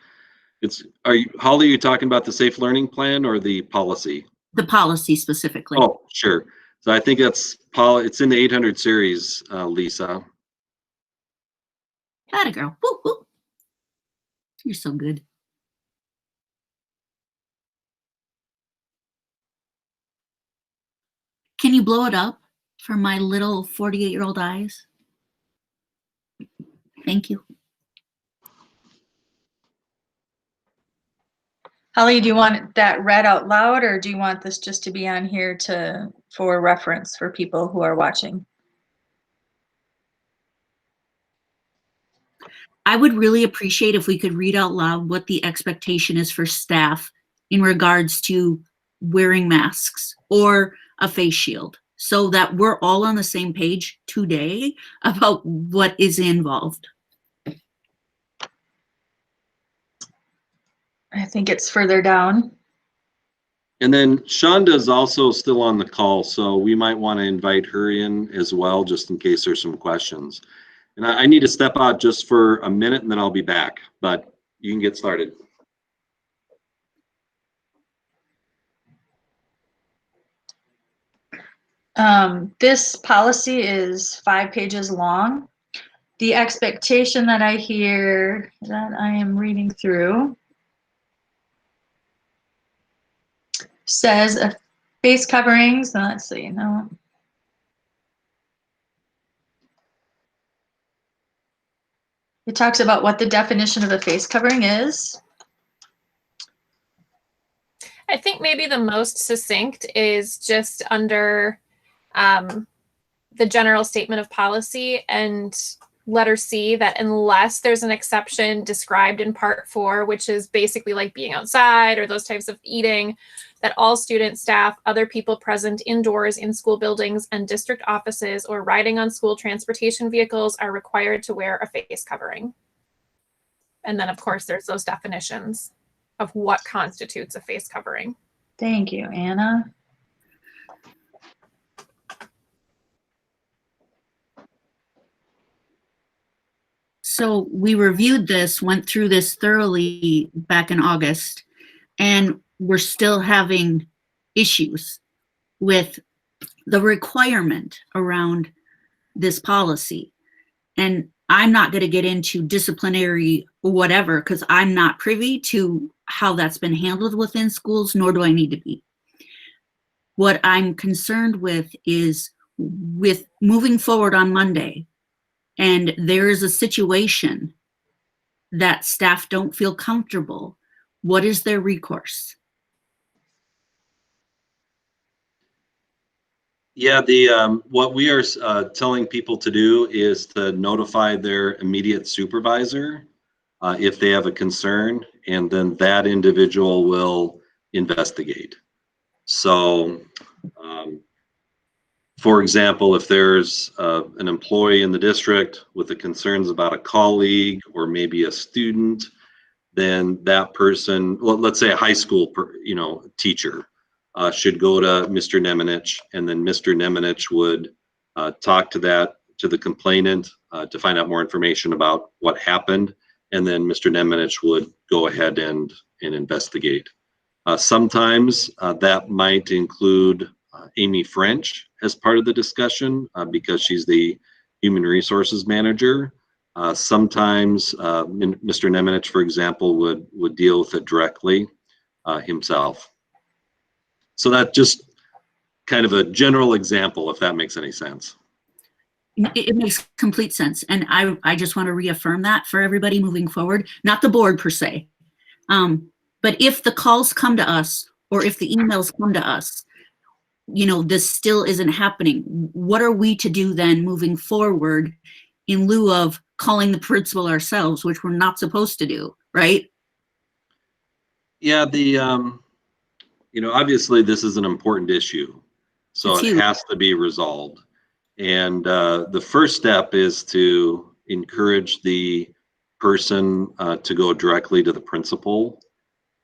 Holly, are you talking about the Safe Learning Plan or the policy?
The policy specifically.
Oh, sure. So I think it's in the 800 series, Lisa.
Atta girl. Woo, woo. You're so good. Can you blow it up for my little 48-year-old eyes? Thank you.
Holly, do you want that read out loud, or do you want this just to be on here for reference for people who are watching?
I would really appreciate if we could read out loud what the expectation is for staff in regards to wearing masks or a face shield, so that we're all on the same page today about what is involved.
I think it's further down.
And then Shonda's also still on the call, so we might want to invite her in as well, just in case there's some questions. And I need to step out just for a minute and then I'll be back, but you can get started.
This policy is 5 pages long. The expectation that I hear that I am reading through says face coverings. Let's see. No. It talks about what the definition of a face covering is.
I think maybe the most succinct is just under the general statement of policy and letter C, that unless there's an exception described in part 4, which is basically like being outside or those types of eating, that all students, staff, other people present indoors in school buildings and district offices or riding on school transportation vehicles are required to wear a face covering. And then of course there's those definitions of what constitutes a face covering.
Thank you, Anna.
So we reviewed this, went through this thoroughly back in August, and we're still having issues with the requirement around this policy. And I'm not going to get into disciplinary whatever, because I'm not privy to how that's been handled within schools, nor do I need to be. What I'm concerned with is with moving forward on Monday, and there is a situation that staff don't feel comfortable, what is their recourse?
Yeah, what we are telling people to do is to notify their immediate supervisor if they have a concern, and then that individual will investigate. So, for example, if there's an employee in the district with the concerns about a colleague or maybe a student, then that person, well, let's say a high school teacher, should go to Mr. Nemenich, and then Mr. Nemenich would talk to the complainant to find out more information about what happened, and then Mr. Nemenich would go ahead and investigate. Sometimes that might include Amy French as part of the discussion because she's the human resources manager. Sometimes Mr. Nemenich, for example, would deal with it directly himself. So that's just kind of a general example, if that makes any sense.
It makes complete sense. And I just want to reaffirm that for everybody moving forward, not the board per se. But if the calls come to us or if the emails come to us, this still isn't happening. What are we to do then moving forward in lieu of calling the principal ourselves, which we're not supposed to do, right?
Yeah, obviously this is an important issue, so
It's
it
huge.
has to be resolved. And the first step is to encourage the person to go directly to the principal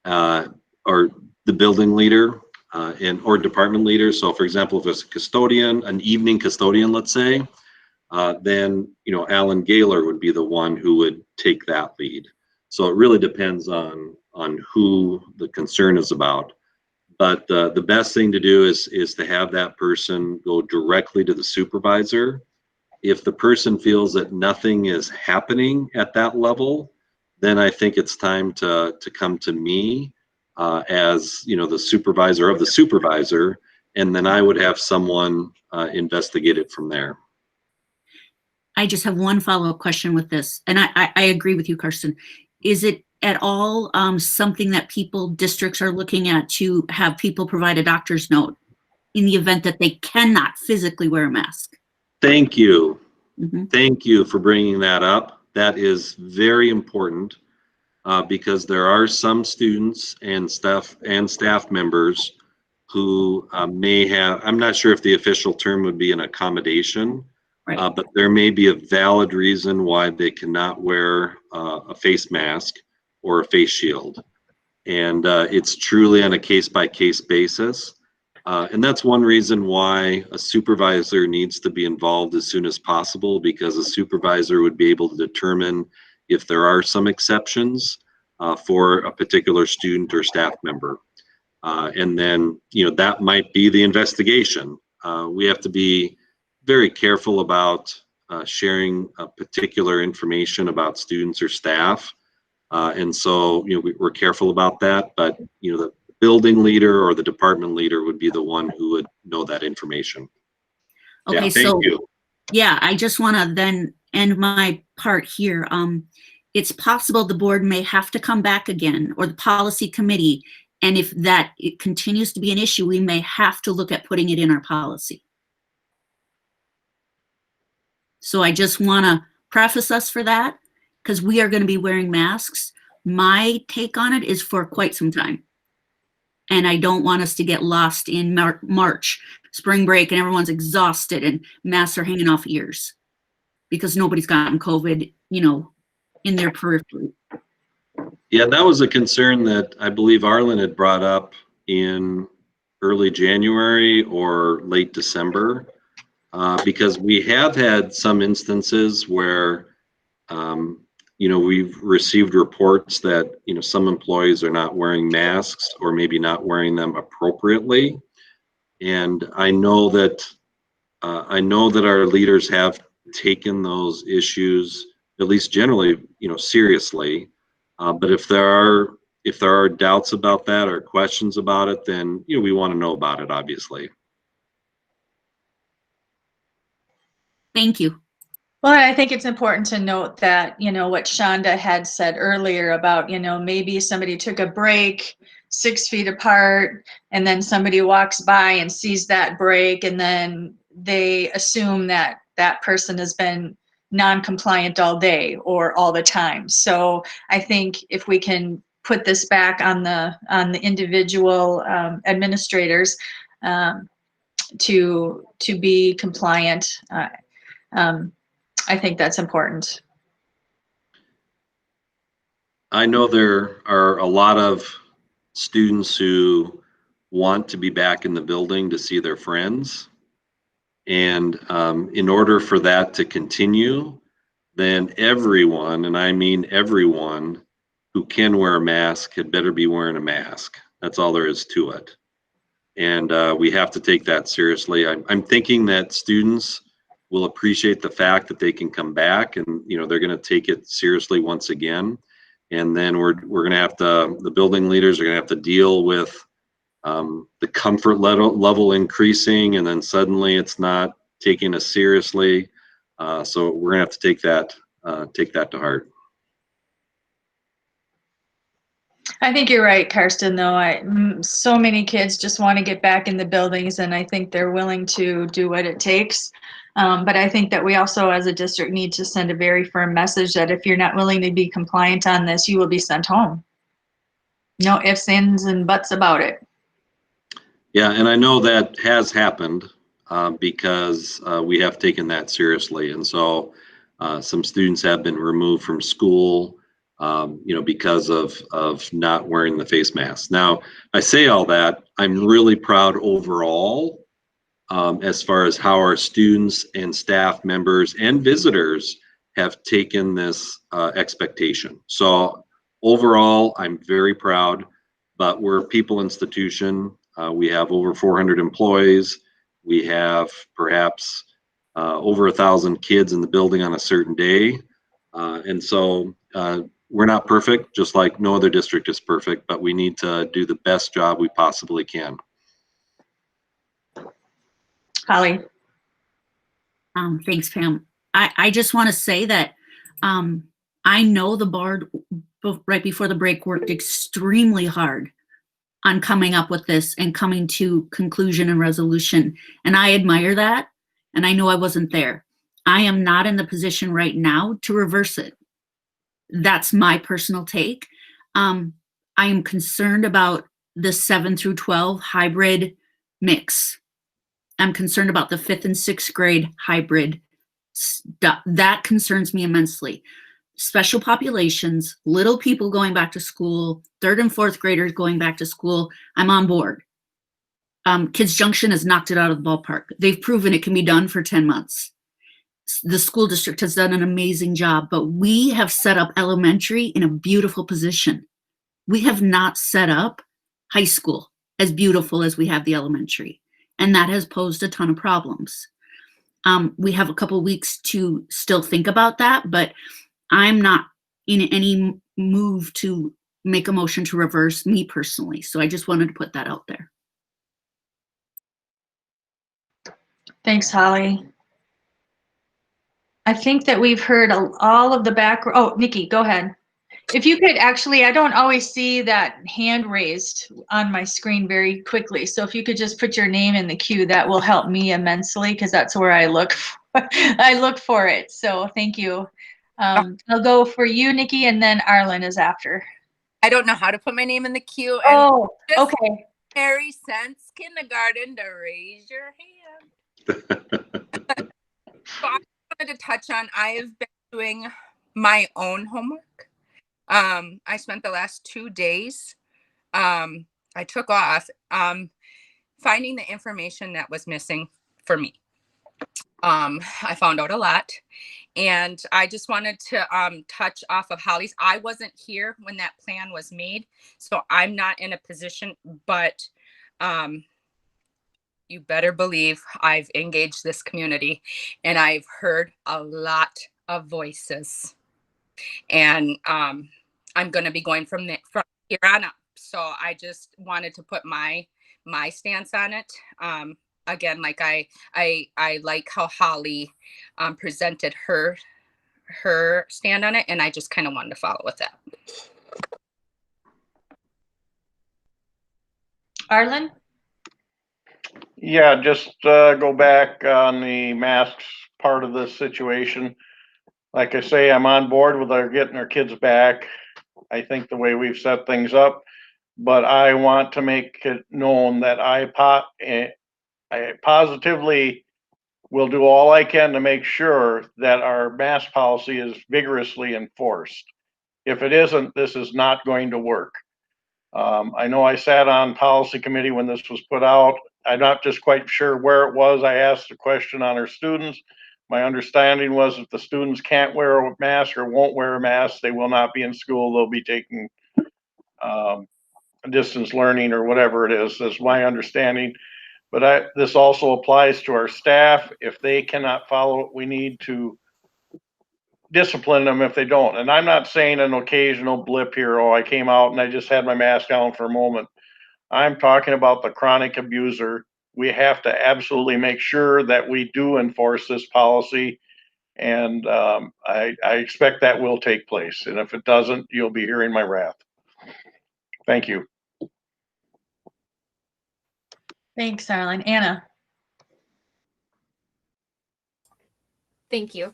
or the building leader or department leader. So for example, if it's a custodian, an evening custodian, let's say, then Alan Gaylor would be the one who would take that lead. So it really depends on who the concern is about. But the best thing to do is to have that person go directly to the supervisor. If the person feels that nothing is happening at that level, then I think it's time to come to me as the supervisor of the supervisor, and then I would have someone investigate it from there.
I just have one follow-up question with this, and I agree with you, Karsten. Is it at all something that districts are looking at to have people provide a doctor's note in the event that they cannot physically wear a mask?
Thank you.
Mm-hmm.
Thank you for bringing that up. That is very important because there are some students and staff members who may have, I'm not sure if the official term would be an accommodation,
right.
But there may be a valid reason why they cannot wear a face mask or a face shield. And it's truly on a case-by-case basis. And that's one reason why a supervisor needs to be involved as soon as possible, because a supervisor would be able to determine if there are some exceptions for a particular student or staff member. And then, that might be the investigation. We have to be very careful about sharing particular information about students or staff. And so, we're careful about that, but, the building leader or the department leader would be the one who would know that information.
Okay,
yeah, thank you.
Yeah, I just want to then end my part here. It's possible the board may have to come back again, or the policy committee, and if it continues to be an issue, we may have to look at putting it in our policy. So I just want to preface us for that, because we are going to be wearing masks. My take on it is for quite some time. And I don't want us to get lost in March, spring break, and everyone's exhausted and masks are hanging off ears because nobody's gotten COVID, in their periphery.
Yeah, that was a concern that I believe Arlen had brought up in early January or late December, because we have had some instances where, we've received reports that, some employees are not wearing masks or maybe not wearing them appropriately. And I know that our leaders have taken those issues, at least generally, seriously. But if there are doubts about that or questions about it, then, we want to know about it, obviously.
Thank you.
Well, I think it's important to note that, what Shonda had said earlier about, maybe somebody took a break 6 feet apart and then somebody walks by and sees that break, and then they assume that that person has been non-compliant all day or all the time. So I think if we can put this back on the individual administrators to be compliant, I think that's important.
I know there are a lot of students who want to be back in the building to see their friends. And in order for that to continue, then everyone, and I mean everyone, who can wear a mask had better be wearing a mask. That's all there is to it. And we have to take that seriously. I'm thinking that students will appreciate the fact that they can come back, and they're going to take it seriously once again. And then we're going to have to, the building leaders are going to have to deal with the comfort level increasing, and then suddenly it's not taking us seriously. So we're gonna have to take that to heart.
I think you're right, Karsten, though. So many kids just want to get back in the buildings, and I think they're willing to do what it takes. But I think that we also, as a district, need to send a very firm message that if you're not willing to be compliant on this, you will be sent home. No ifs, ands, and buts about it.
Yeah, and I know that has happened because we have taken that seriously. And so some students have been removed from school, because of not wearing the face mask. Now, I say all that, I'm really proud overall as far as how our students and staff members and visitors have taken this expectation. So overall, I'm very proud, but we're a people institution. We have over 400 employees. We have perhaps over 1,000 kids in the building on a certain day. And so we're not perfect, just like no other district is perfect, but we need to do the best job we possibly can.
Holly.
Thanks, Pam. I just want to say that I know the board right before the break worked extremely hard on coming up with this and coming to conclusion and resolution. And I admire that. And I know I wasn't there. I am not in the position right now to reverse it. That's my personal take. I am concerned about the 7 through 12 hybrid mix. I'm concerned about the 5th and 6th grade hybrid stuff. That concerns me immensely. Special populations, little people going back to school, 3rd and 4th graders going back to school, I'm on board. Kids Junction has knocked it out of the ballpark. They've proven it can be done for 10 months. The school district has done an amazing job, but we have set up elementary in a beautiful position. We have not set up high school as beautiful as we have the elementary, and that has posed a ton of problems. We have a couple weeks to still think about that, but I'm not in any move to make a motion to reverse, me personally. So I just wanted to put that out there.
Thanks, Holly. I think that we've heard all of the background. Oh, Nikki, go ahead. If you could actually, I don't always see that hand raised on my screen very quickly. So if you could just put your name in the queue, that will help me immensely because that's where I look for it. So thank you. I'll go for you, Nikki, and then Arlen is after.
I don't know how to put my name in the queue. And
Oh, okay.
Mary Sense Kindergarten to raise your hand. So I wanted to touch on, I have been doing my own homework. I spent the last 2 days, I took off, finding the information that was missing for me. I found out a lot, and I just wanted to touch off of Holly's. I wasn't here when that plan was made, so I'm not in a position, but you better believe I've engaged this community, and I've heard a lot of voices, and I'm going to be going from here on up. So I just wanted to put my stance on it. Again, like I like how Holly presented her stand on it, and I just kind of wanted to follow with that.
Arlen?
Yeah, just go back on the masks part of this situation. Like I say, I'm on board with our getting our kids back. I think the way we've set things up, but I want to make it known that I positively will do all I can to make sure that our mask policy is vigorously enforced. If it isn't, this is not going to work. I know I sat on policy committee when this was put out. I'm not just quite sure where it was. I asked the question on our students. My understanding was if the students can't wear a mask or won't wear a mask, they will not be in school. They'll be taking distance learning or whatever it is. That's my understanding. But this also applies to our staff. If they cannot follow it, we need to discipline them if they don't. And I'm not saying an occasional blip here, oh, I came out and I just had my mask on for a moment. I'm talking about the chronic abuser. We have to absolutely make sure that we do enforce this policy. And I expect that will take place. And if it doesn't, you'll be hearing my wrath. Thank you.
Thanks, Arlen. Anna?
Thank you.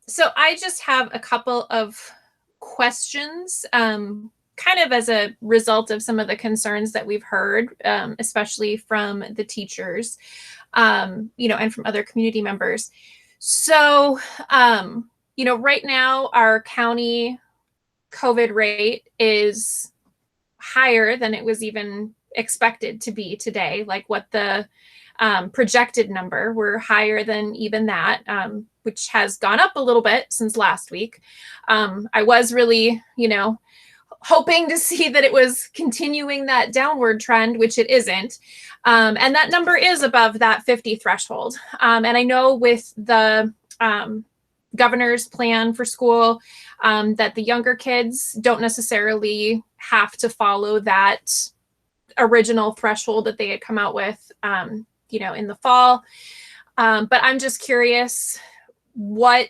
So I just have a couple of questions, kind of as a result of some of the concerns that we've heard, especially from the teachers, you know, and from other community members. So, you know, right now our county COVID rate is higher than it was even expected to be today, like what the projected number. We're higher than even that, which has gone up a little bit since last week. I was really, you know, hoping to see that it was continuing that downward trend, which it isn't. And that number is above that 50 threshold. And I know with the governor's plan for school, that the younger kids don't necessarily have to follow that original threshold that they had come out with, you know, in the fall. But I'm just curious what,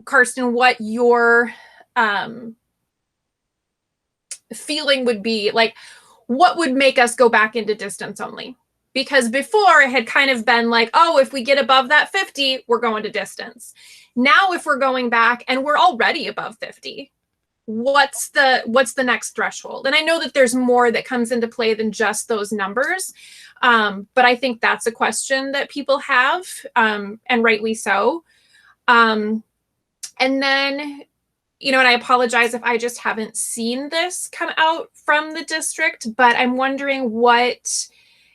Karsten, what your feeling would be, like, what would make us go back into distance only? Because before it had kind of been like, oh, if we get above that 50, we're going to distance. Now, if we're going back and we're already above 50, what's the next threshold? And I know that there's more that comes into play than just those numbers. But I think that's a question that people have, and rightly so. And then, you know, and I apologize if I just haven't seen this come out from the district, but I'm wondering what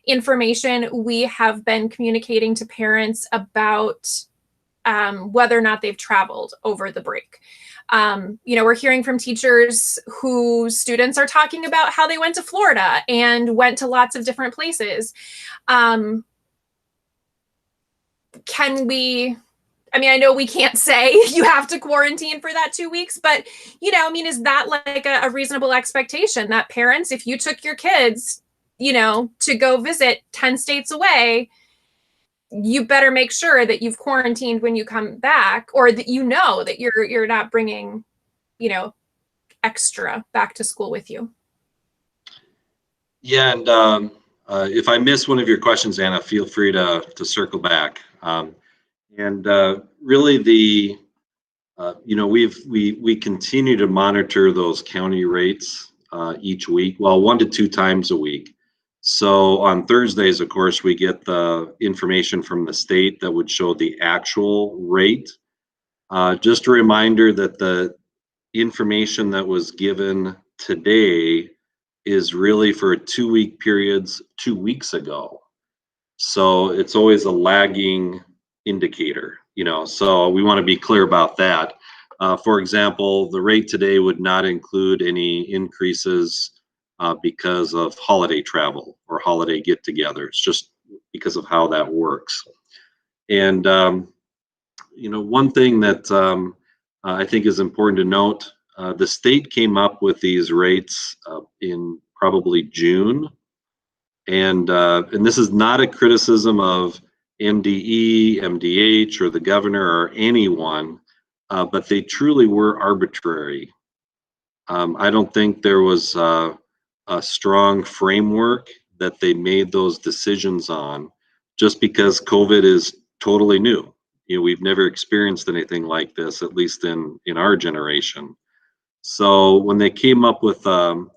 information we have been communicating to parents about whether or not they've traveled over the break. You know, we're hearing from teachers whose students are talking about how they went to Florida and went to lots of different places. Can we, I mean, I know we can't say you have to quarantine for that 2 weeks, but, you know, I mean, is that like a reasonable expectation that parents, if you took your kids, you know, to go visit 10 states away, you better make sure that you've quarantined when you come back, or that you know that you're not bringing, you know, extra back to school with you.
Yeah, and if I miss one of your questions, Anna, feel free to circle back. Really, the you know, we continue to monitor those county rates each week, well, 1 to 2 times a week. So on Thursdays, of course, we get the information from the state that would show the actual rate. Just a reminder that the information that was given today is really for 2-week periods 2 weeks ago. So it's always a lagging indicator, you know, so we want to be clear about that. For example, the rate today would not include any increases because of holiday travel or holiday get-togethers, just because of how that works. And, you know, one thing that I think is important to note, the state came up with these rates in probably June. And this is not a criticism of MDE, MDH, or the governor or anyone, but they truly were arbitrary. I don't think there was a strong framework that they made those decisions on, just because COVID is totally new. You know, we've never experienced anything like this, at least in our generation. So when they came up with the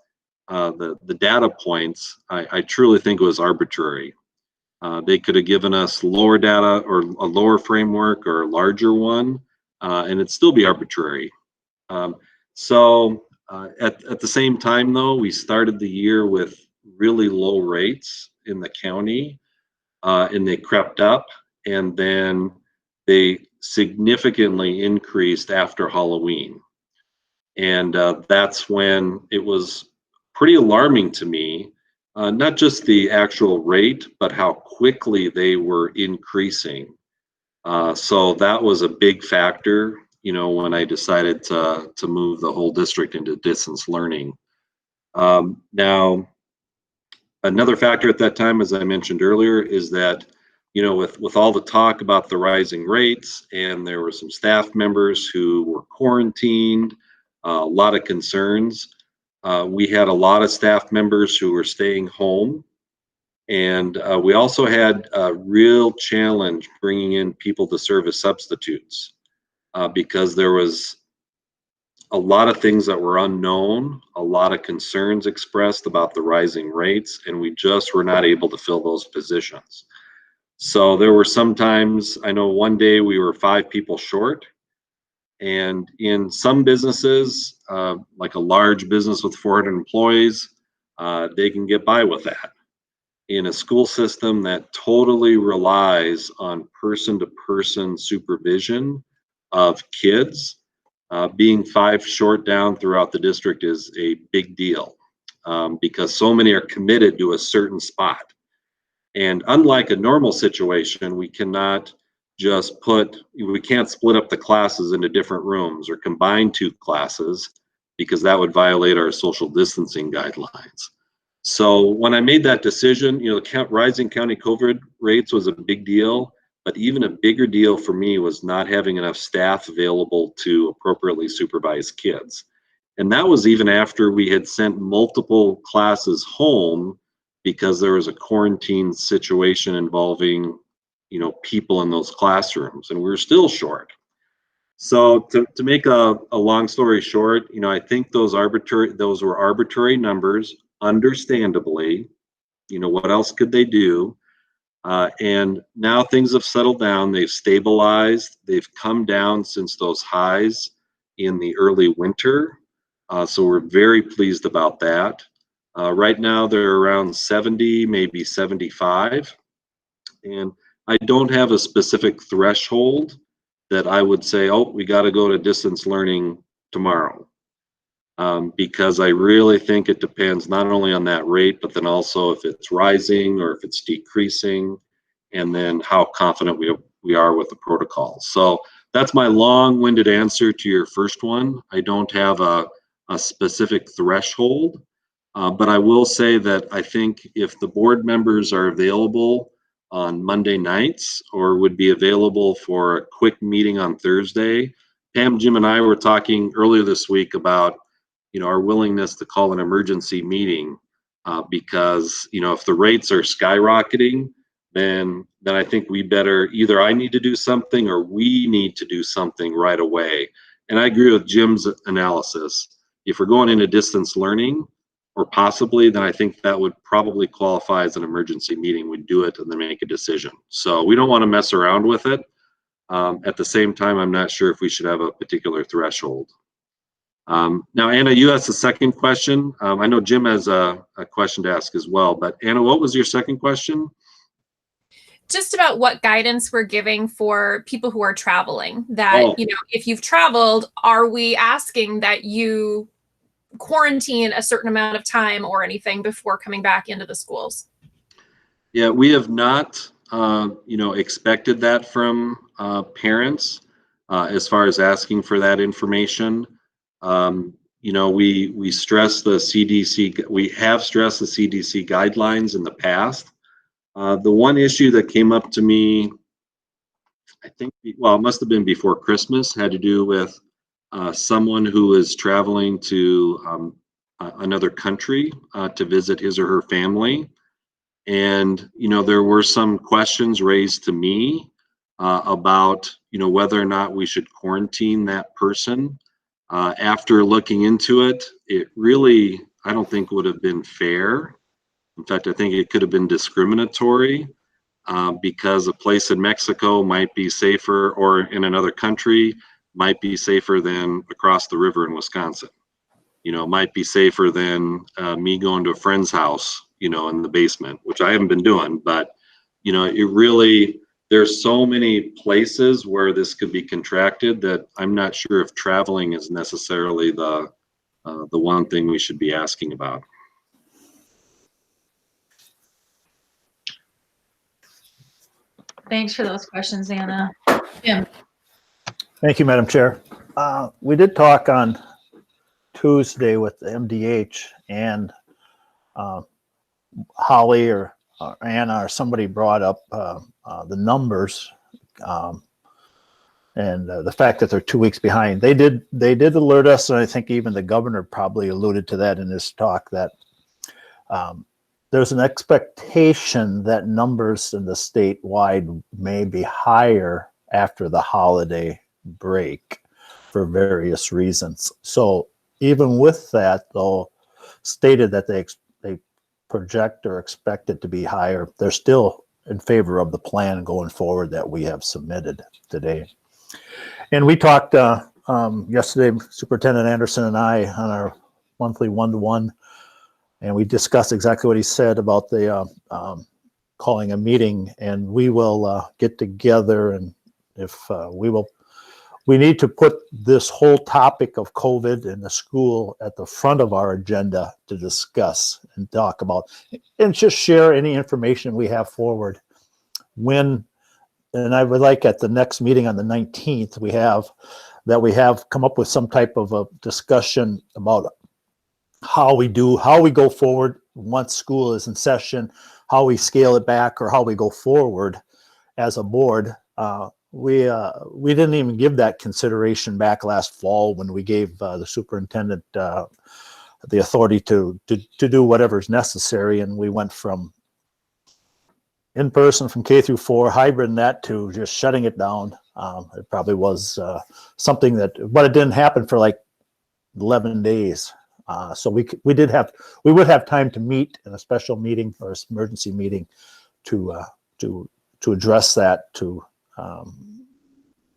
data points, I truly think it was arbitrary. They could have given us lower data or a lower framework or a larger one, and it'd still be arbitrary. At the same time, though, we started the year with really low rates in the county, and they crept up, and then they significantly increased after Halloween. And that's when it was pretty alarming to me, not just the actual rate, but how quickly they were increasing. So that was a big factor, you know, when I decided to move the whole district into distance learning. Now, another factor at that time, as I mentioned earlier, is that with all the talk about the rising rates, and there were some staff members who were quarantined, a lot of concerns. We had a lot of staff members who were staying home. And we also had a real challenge bringing in people to serve as substitutes because there was a lot of things that were unknown, a lot of concerns expressed about the rising rates, and we just were not able to fill those positions. So there were sometimes, I know one day we were 5 people short, and in some businesses, like a large business with 400 employees, they can get by with that. In a school system that totally relies on person-to-person supervision of kids, being 5 short down throughout the district is a big deal because so many are committed to a certain spot. And unlike a normal situation, we cannot just we can't split up the classes into different rooms or combine 2 classes because that would violate our social distancing guidelines. So when I made that decision, rising county COVID rates was a big deal, but even a bigger deal for me was not having enough staff available to appropriately supervise kids. And that was even after we had sent multiple classes home because there was a quarantine situation involving, people in those classrooms, and we were still short. So to make a long story short, I think those were arbitrary numbers, understandably. What else could they do? And now things have settled down, they've stabilized, they've come down since those highs in the early winter. So we're very pleased about that. Right now they're around 70, maybe 75. And I don't have a specific threshold that I would say, oh, we got to go to distance learning tomorrow. Because I really think it depends not only on that rate, but then also if it's rising or if it's decreasing, and then how confident we are with the protocol. So that's my long-winded answer to your first one. I don't have a specific threshold, but I will say that I think if the board members are available on Monday nights or would be available for a quick meeting on Thursday, Pam, Jim, and I were talking earlier this week about our willingness to call an emergency meeting because if the rates are skyrocketing, then I think we better either I need to do something or we need to do something right away. And I agree with Jim's analysis. If we're going into distance learning, or possibly, then I think that would probably qualify as an emergency meeting. We'd do it and then make a decision. So we don't want to mess around with it. At the same time, I'm not sure if we should have a particular threshold. Now, Anna, you asked the second question. I know Jim has a question to ask as well, but Anna, what was your second question?
Just about what guidance we're giving for people who are traveling, that, if you've traveled, are we asking that you quarantine a certain amount of time or anything before coming back into the schools?
Yeah, we have not, expected that from parents as far as asking for that information. We stress the CDC, we have stressed the CDC guidelines in the past. The one issue that came up to me, I think, it must have been before Christmas, had to do with someone who is traveling to another country to visit his or her family. And, there were some questions raised to me about, whether or not we should quarantine that person. After looking into it, it really, I don't think would have been fair. In fact, I think it could have been discriminatory because a place in Mexico might be safer, or in another country might be safer than across the river in Wisconsin. Might be safer than me going to a friend's house, in the basement, which I haven't been doing, but, it really, there's so many places where this could be contracted that I'm not sure if traveling is necessarily the one thing we should be asking about.
Thanks for those questions, Anna. Jim.
Thank you, Madam Chair. We did talk on Tuesday with the MDH, and Holly or Anna or somebody brought up the numbers and the fact that they're 2 weeks behind. They did alert us, and I think even the governor probably alluded to that in his talk, that there's an expectation that numbers in the statewide may be higher after the holiday break for various reasons. So even with that, though, stated that they project or expect it to be higher, they're still in favor of the plan going forward that we have submitted today. And we talked yesterday, Superintendent Anderson and I, on our monthly one-to-one, and we discussed exactly what he said about the calling a meeting, and we will get together, and if we need to put this whole topic of COVID in the school at the front of our agenda to discuss and talk about, and just share any information we have forward. And I would like at the next meeting on the 19th, we have come up with some type of a discussion about how we go forward once school is in session, how we scale it back, or how we go forward as a board. We didn't even give that consideration back last fall when we gave the superintendent the authority to do whatever's necessary, and we went from in person from K through 4, hybrid and that, to just shutting it down. It probably was something but it didn't happen for like 11 days. So we would have time to meet in a special meeting or an emergency meeting to address that, to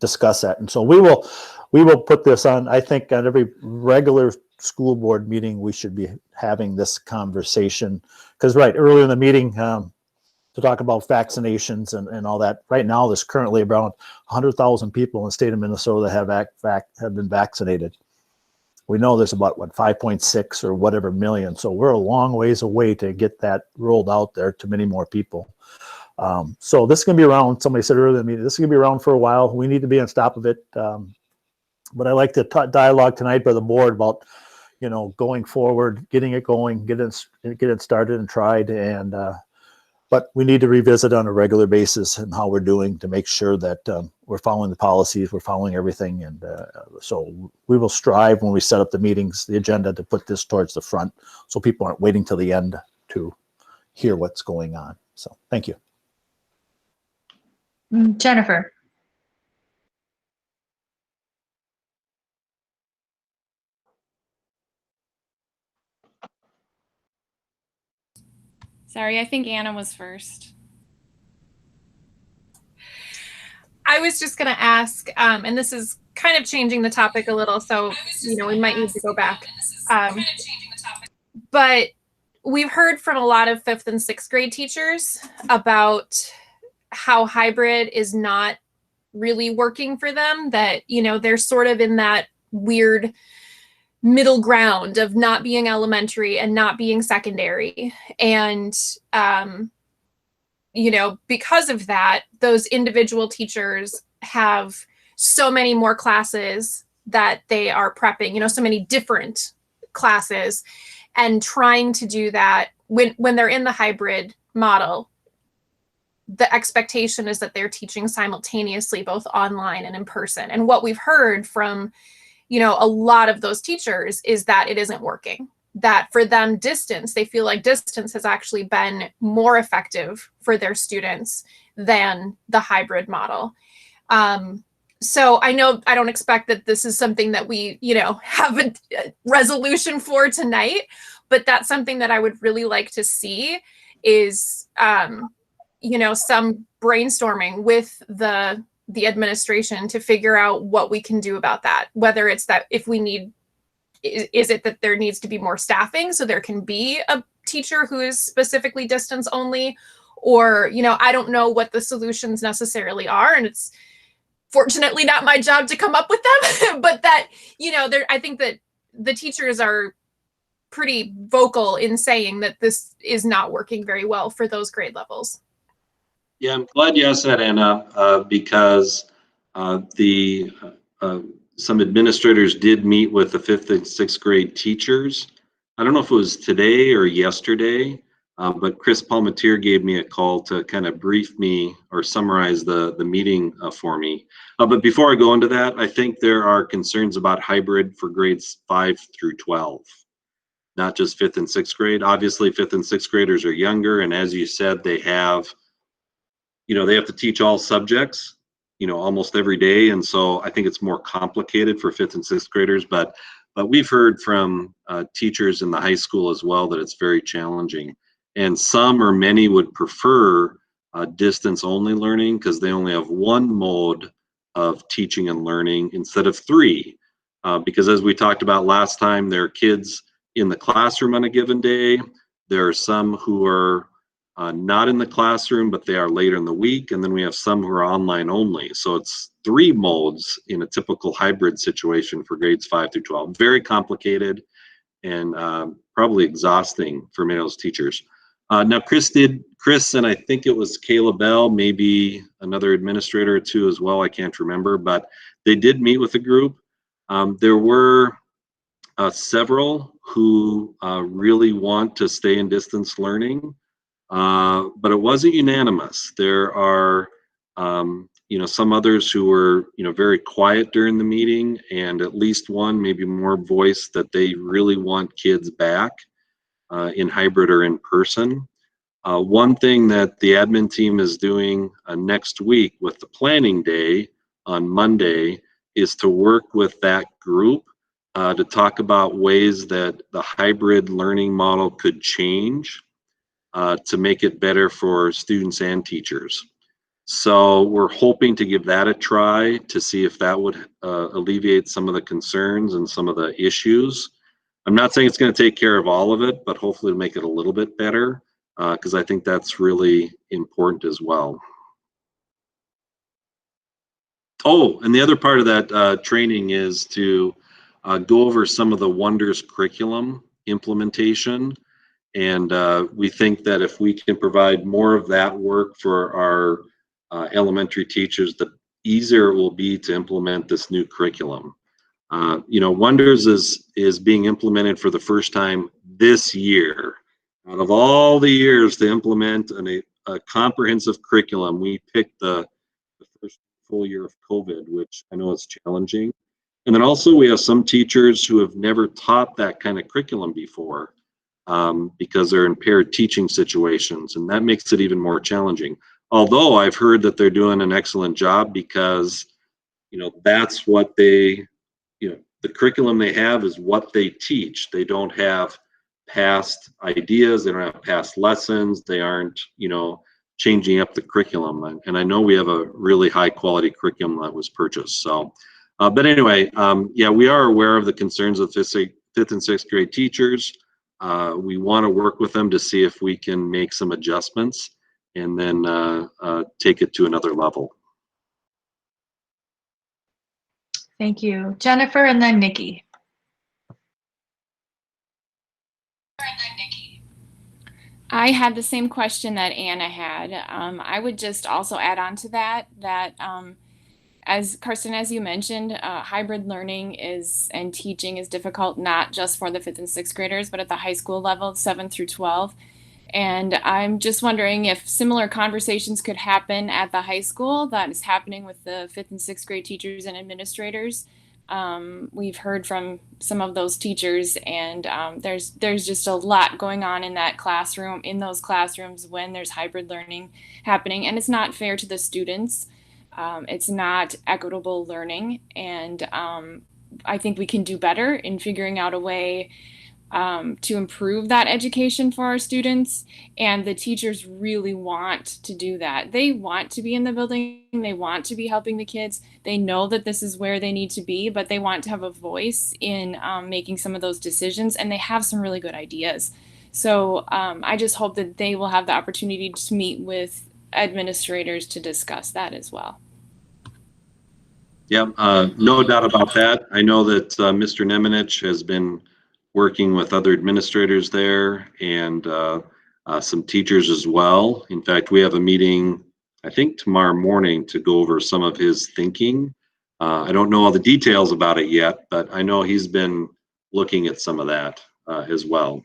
discuss that. And so we will put this on, I think, on every regular school board meeting. We should be having this conversation, because earlier in the meeting, to talk about vaccinations and all that. Right now, there's currently around 100,000 people in the state of Minnesota that have been vaccinated. We know there's about 5.6 or whatever million. So we're a long ways away to get that rolled out there to many more people. So this is going to be around. Somebody said earlier in the meeting, this is going to be around for a while. We need to be on top of it. But I like the dialogue tonight by the board about, going forward, getting it going, get it started and tried, and but we need to revisit on a regular basis and how we're doing to make sure that we're following the policies, we're following everything. And so we will strive when we set up the meetings, the agenda, to put this towards the front so people aren't waiting till the end to hear what's going on. So thank you.
Jennifer.
Sorry, I think Anna was first.
I was just going to ask, and this is kind of changing the topic a little, so we might need to go back. But we've heard from a lot of 5th and 6th grade teachers about how hybrid is not really working for them, that they're sort of in that weird middle ground of not being elementary and not being secondary. And because of that, those individual teachers have so many more classes that they are prepping, so many different classes, and trying to do that when they're in the hybrid model, the expectation is that they're teaching simultaneously, both online and in person. And what we've heard from, a lot of those teachers is that it isn't working, that for them, they feel like distance has actually been more effective for their students than the hybrid model. So I know I don't expect that this is something that we, have a resolution for tonight, but that's something that I would really like to see is, some brainstorming with the administration to figure out what we can do about that. Whether it's that if we need, is it that there needs to be more staffing so there can be a teacher who is specifically distance only, or, I don't know what the solutions necessarily are. And it's fortunately not my job to come up with them, but that, I think that the teachers are pretty vocal in saying that this is not working very well for those grade levels.
Yeah, I'm glad you asked that, Anna, because some administrators did meet with the 5th and 6th grade teachers. I don't know if it was today or yesterday, But Chris Palmatier gave me a call to kind of brief me or summarize the meeting for me. But before I go into that, I think there are concerns about hybrid for grades 5 through 12, not just 5th and 6th grade. Obviously, 5th and 6th graders are younger, and as you said, they have to teach all subjects, almost every day, and so I think it's more complicated for 5th and 6th graders. But we've heard from teachers in the high school as well that it's very challenging. And some or many would prefer distance only learning because they only have one mode of teaching and learning instead of 3. Because as we talked about last time, there are kids in the classroom on a given day. There are some who are not in the classroom, but they are later in the week. And then we have some who are online only. So it's 3 modes in a typical hybrid situation for grades 5 through 12. Very complicated and probably exhausting for many of those teachers. Now, Chris and I think it was Kayla Bell, maybe another administrator or 2 as well, I can't remember, but they did meet with the group. There were several who really want to stay in distance learning, but it wasn't unanimous. There are, some others who were, very quiet during the meeting, and at least one, maybe more, voiced that they really want kids back in hybrid or in person. One thing that the admin team is doing next week with the planning day on Monday is to work with that group to talk about ways that the hybrid learning model could change to make it better for students and teachers. So we're hoping to give that a try to see if that would alleviate some of the concerns and some of the issues. I'm not saying it's going to take care of all of it, but hopefully it'll make it a little bit better because I think that's really important as well. Oh, and the other part of that training is to go over some of the Wonders curriculum implementation. And we think that if we can provide more of that work for our elementary teachers, the easier it will be to implement this new curriculum. Wonders is being implemented for the first time this year. Out of all the years to implement a comprehensive curriculum, we picked the first full year of COVID, which I know is challenging. And then also we have some teachers who have never taught that kind of curriculum before because they're in paired teaching situations, and that makes it even more challenging. Although I've heard that they're doing an excellent job because, that's what they, the curriculum they have is what they teach. They don't have past ideas, they don't have past lessons, they aren't, changing up the curriculum. And I know we have a really high quality curriculum that was purchased. So, but anyway, yeah, we are aware of the concerns of 5th and 6th grade teachers. We want to work with them to see if we can make some adjustments and then take it to another level.
Thank you. Jennifer and then Nikki.
I had the same question that Anna had. I would just also add on to that, as Karsten, as you mentioned, hybrid learning and teaching is difficult, not just for the 5th and 6th graders, but at the high school level, 7 through 12. And I'm just wondering if similar conversations could happen at the high school that is happening with the 5th and 6th grade teachers and administrators. We've heard from some of those teachers, and there's just a lot going on in those classrooms when there's hybrid learning happening, and it's not fair to the students. It's not equitable learning, and I think we can do better in figuring out a way to improve that education for our students, and the teachers really want to do that. They want to be in the building, they want to be helping the kids, they know that this is where they need to be, but they want to have a voice in making some of those decisions, and they have some really good ideas. So I just hope that they will have the opportunity to meet with administrators to discuss that as well.
Yeah, no doubt about that. I know that Mr. Nemenich has been working with other administrators there and some teachers as well. In fact, we have a meeting, I think tomorrow morning, to go over some of his thinking. I don't know all the details about it yet, but I know he's been looking at some of that as well.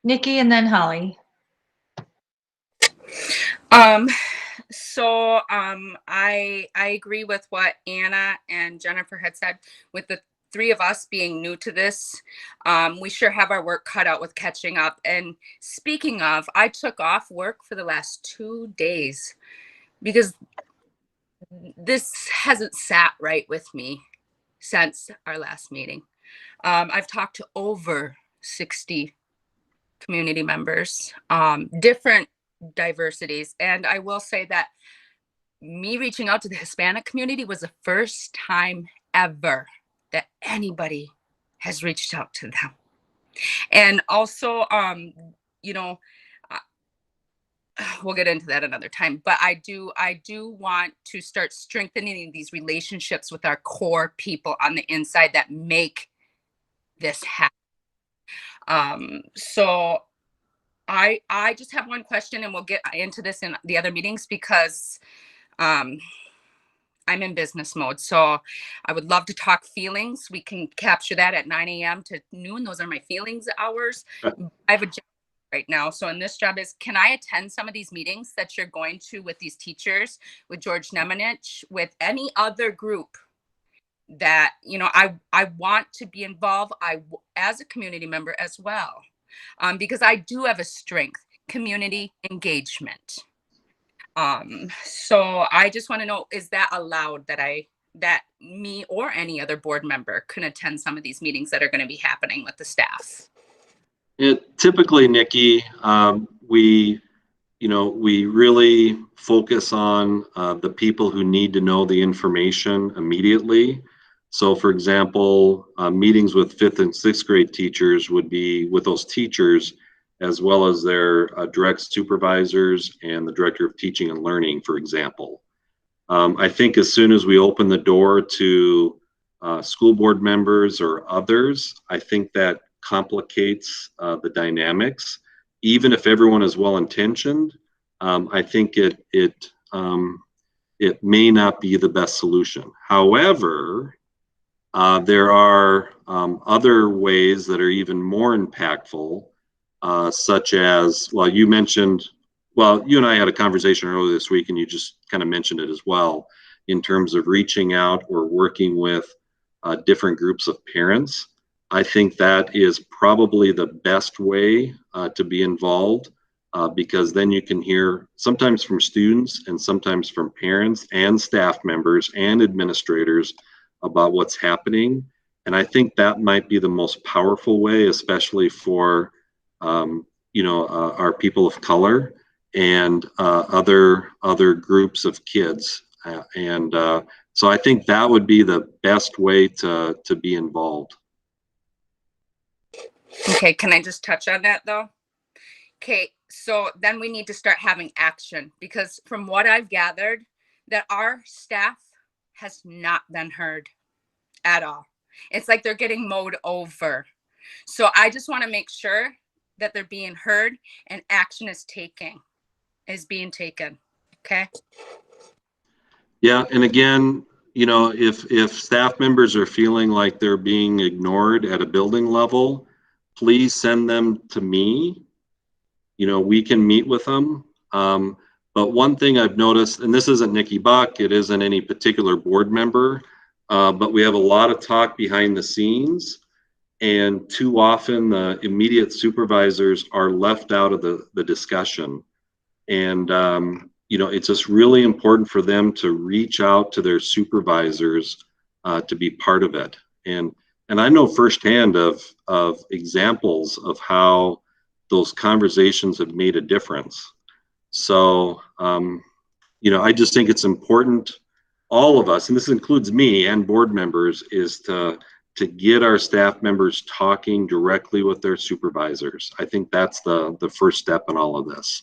Nikki and then Holly.
I agree with what Anna and Jennifer had said. With the three of us being new to this, we sure have our work cut out with catching up. And speaking of, I took off work for the last 2 days because this hasn't sat right with me since our last meeting. I've talked to over 60 community members, different diversities. And I will say that me reaching out to the Hispanic community was the first time ever that anybody has reached out to them. And also, you know, we'll get into that another time, but I do want to start strengthening these relationships with our core people on the inside that make this happen. So I just have one question, and we'll get into this in the other meetings because I'm in business mode. So I would love to talk feelings. We can capture that at 9 a.m. to noon. Those are my feelings hours. I have a job right now. So in this job is, can I attend some of these meetings that you're going to with these teachers, with George Nemenich, with any other group that, you know, I want to be involved as a community member as well. Because I do have a strength, community engagement. So I just want to know, is that allowed that me or any other board member can attend some of these meetings that are going to be happening with the staff?
Typically, Nikki, we really focus on the people who need to know the information immediately. So for example, meetings with 5th and 6th grade teachers would be with those teachers, as well as their direct supervisors and the director of teaching and learning, for example. I think as soon as we open the door to school board members or others, I think that complicates the dynamics. Even if everyone is well-intentioned, I think it may not be the best solution. However, there are other ways that are even more impactful, such as, well, you and I had a conversation earlier this week, and you just kind of mentioned it as well, in terms of reaching out or working with different groups of parents. I think that is probably the best way to be involved, because then you can hear sometimes from students and sometimes from parents and staff members and administrators about what's happening. And I think that might be the most powerful way, especially for our people of color and other groups of kids. So I think that would be the best way to be involved.
Okay, can I just touch on that though? Okay, so then we need to start having action, because from what I've gathered, that our staff has not been heard at all. It's like they're getting mowed over. So I just want to make sure that they're being heard and action is being taken. Okay.
Yeah, and again, if staff members are feeling like they're being ignored at a building level, please send them to me. We can meet with them. But one thing I've noticed, and this isn't Nikki Buck, it isn't any particular board member, but we have a lot of talk behind the scenes, and too often the immediate supervisors are left out of the discussion. And it's just really important for them to reach out to their supervisors to be part of it. And I know firsthand of examples of how those conversations have made a difference. So, I just think it's important, all of us, and this includes me and board members, is to get our staff members talking directly with their supervisors. I think that's the first step in all of this.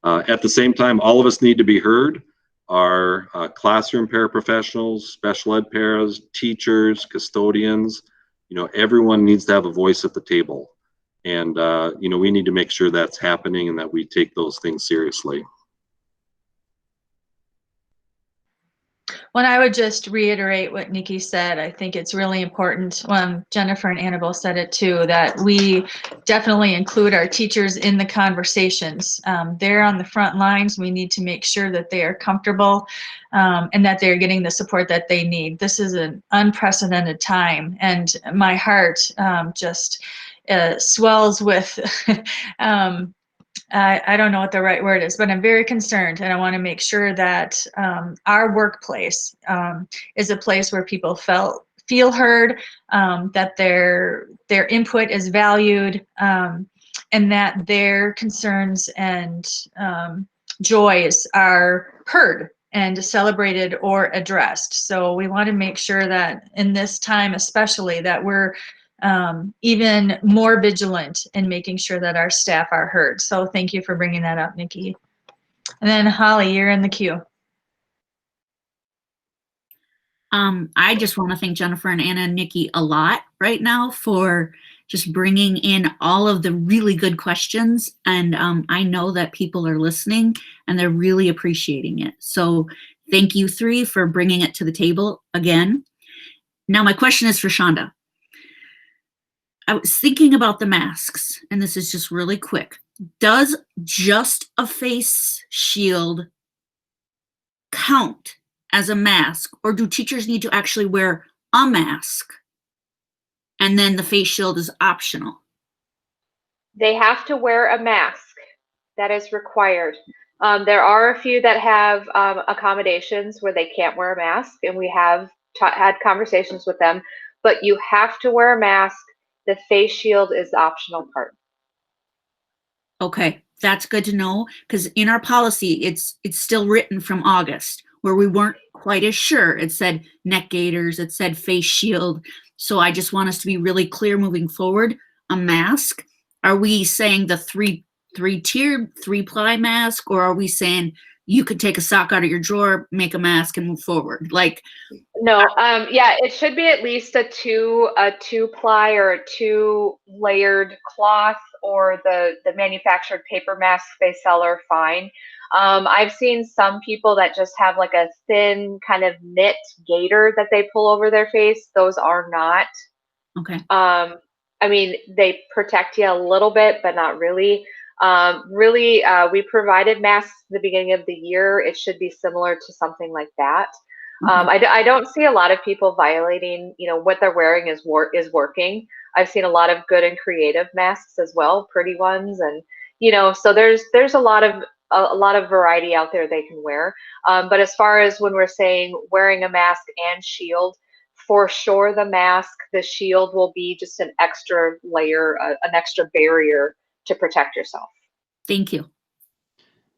At the same time, all of us need to be heard. Our classroom paraprofessionals, special ed paras, teachers, custodians, everyone needs to have a voice at the table. And, we need to make sure that's happening and that we take those things seriously.
Well, I would just reiterate what Nikki said. I think it's really important. Jennifer and Annabelle said it too, that we definitely include our teachers in the conversations. They're on the front lines. We need to make sure that they are comfortable and that they're getting the support that they need. This is an unprecedented time, and my heart just swells with I don't know what the right word is, but I'm very concerned, and I want to make sure that our workplace is a place where people feel heard, that their input is valued, and that their concerns and joys are heard and celebrated or addressed. So we want to make sure that in this time, especially, that we're even more vigilant in making sure that our staff are heard. So thank you for bringing that up, Nikki. And then Holly, you're in the queue.
I just want to thank Jennifer and Anna and Nikki a lot right now for just bringing in all of the really good questions. And I know that people are listening and they're really appreciating it. So thank you three for bringing it to the table again. Now my question is for Shonda. I was thinking about the masks, and this is just really quick. Does just a face shield count as a mask, or do teachers need to actually wear a mask and then the face shield is optional?
They have to wear a mask. That is required. There are a few that have accommodations where they can't wear a mask, and we have had conversations with them, but you have to wear a mask. The face shield is the optional part.
Okay, that's good to know, because in our policy, it's still written from August, where we weren't quite as sure. It said neck gaiters, it said face shield. So I just want us to be really clear moving forward. A mask, are we saying the three-tiered, three-ply mask, or are we saying you could take a sock out of your drawer, make a mask, and move forward? Like,
no, yeah, it should be at least a two-ply or a two-layered cloth, or the manufactured paper masks they sell are fine. I've seen some people that just have like a thin kind of knit gaiter that they pull over their face. Those are not.
okay.
I mean, they protect you a little bit, but not really. We provided masks at the beginning of the year. It should be similar to something like that. I don't see a lot of people violating, what they're wearing is working. I've seen a lot of good and creative masks as well, pretty ones, and so there's a lot of variety out there they can wear. But as far as when we're saying wearing a mask and shield, for sure the shield will be just an extra layer, an extra barrier to protect yourself.
Thank you.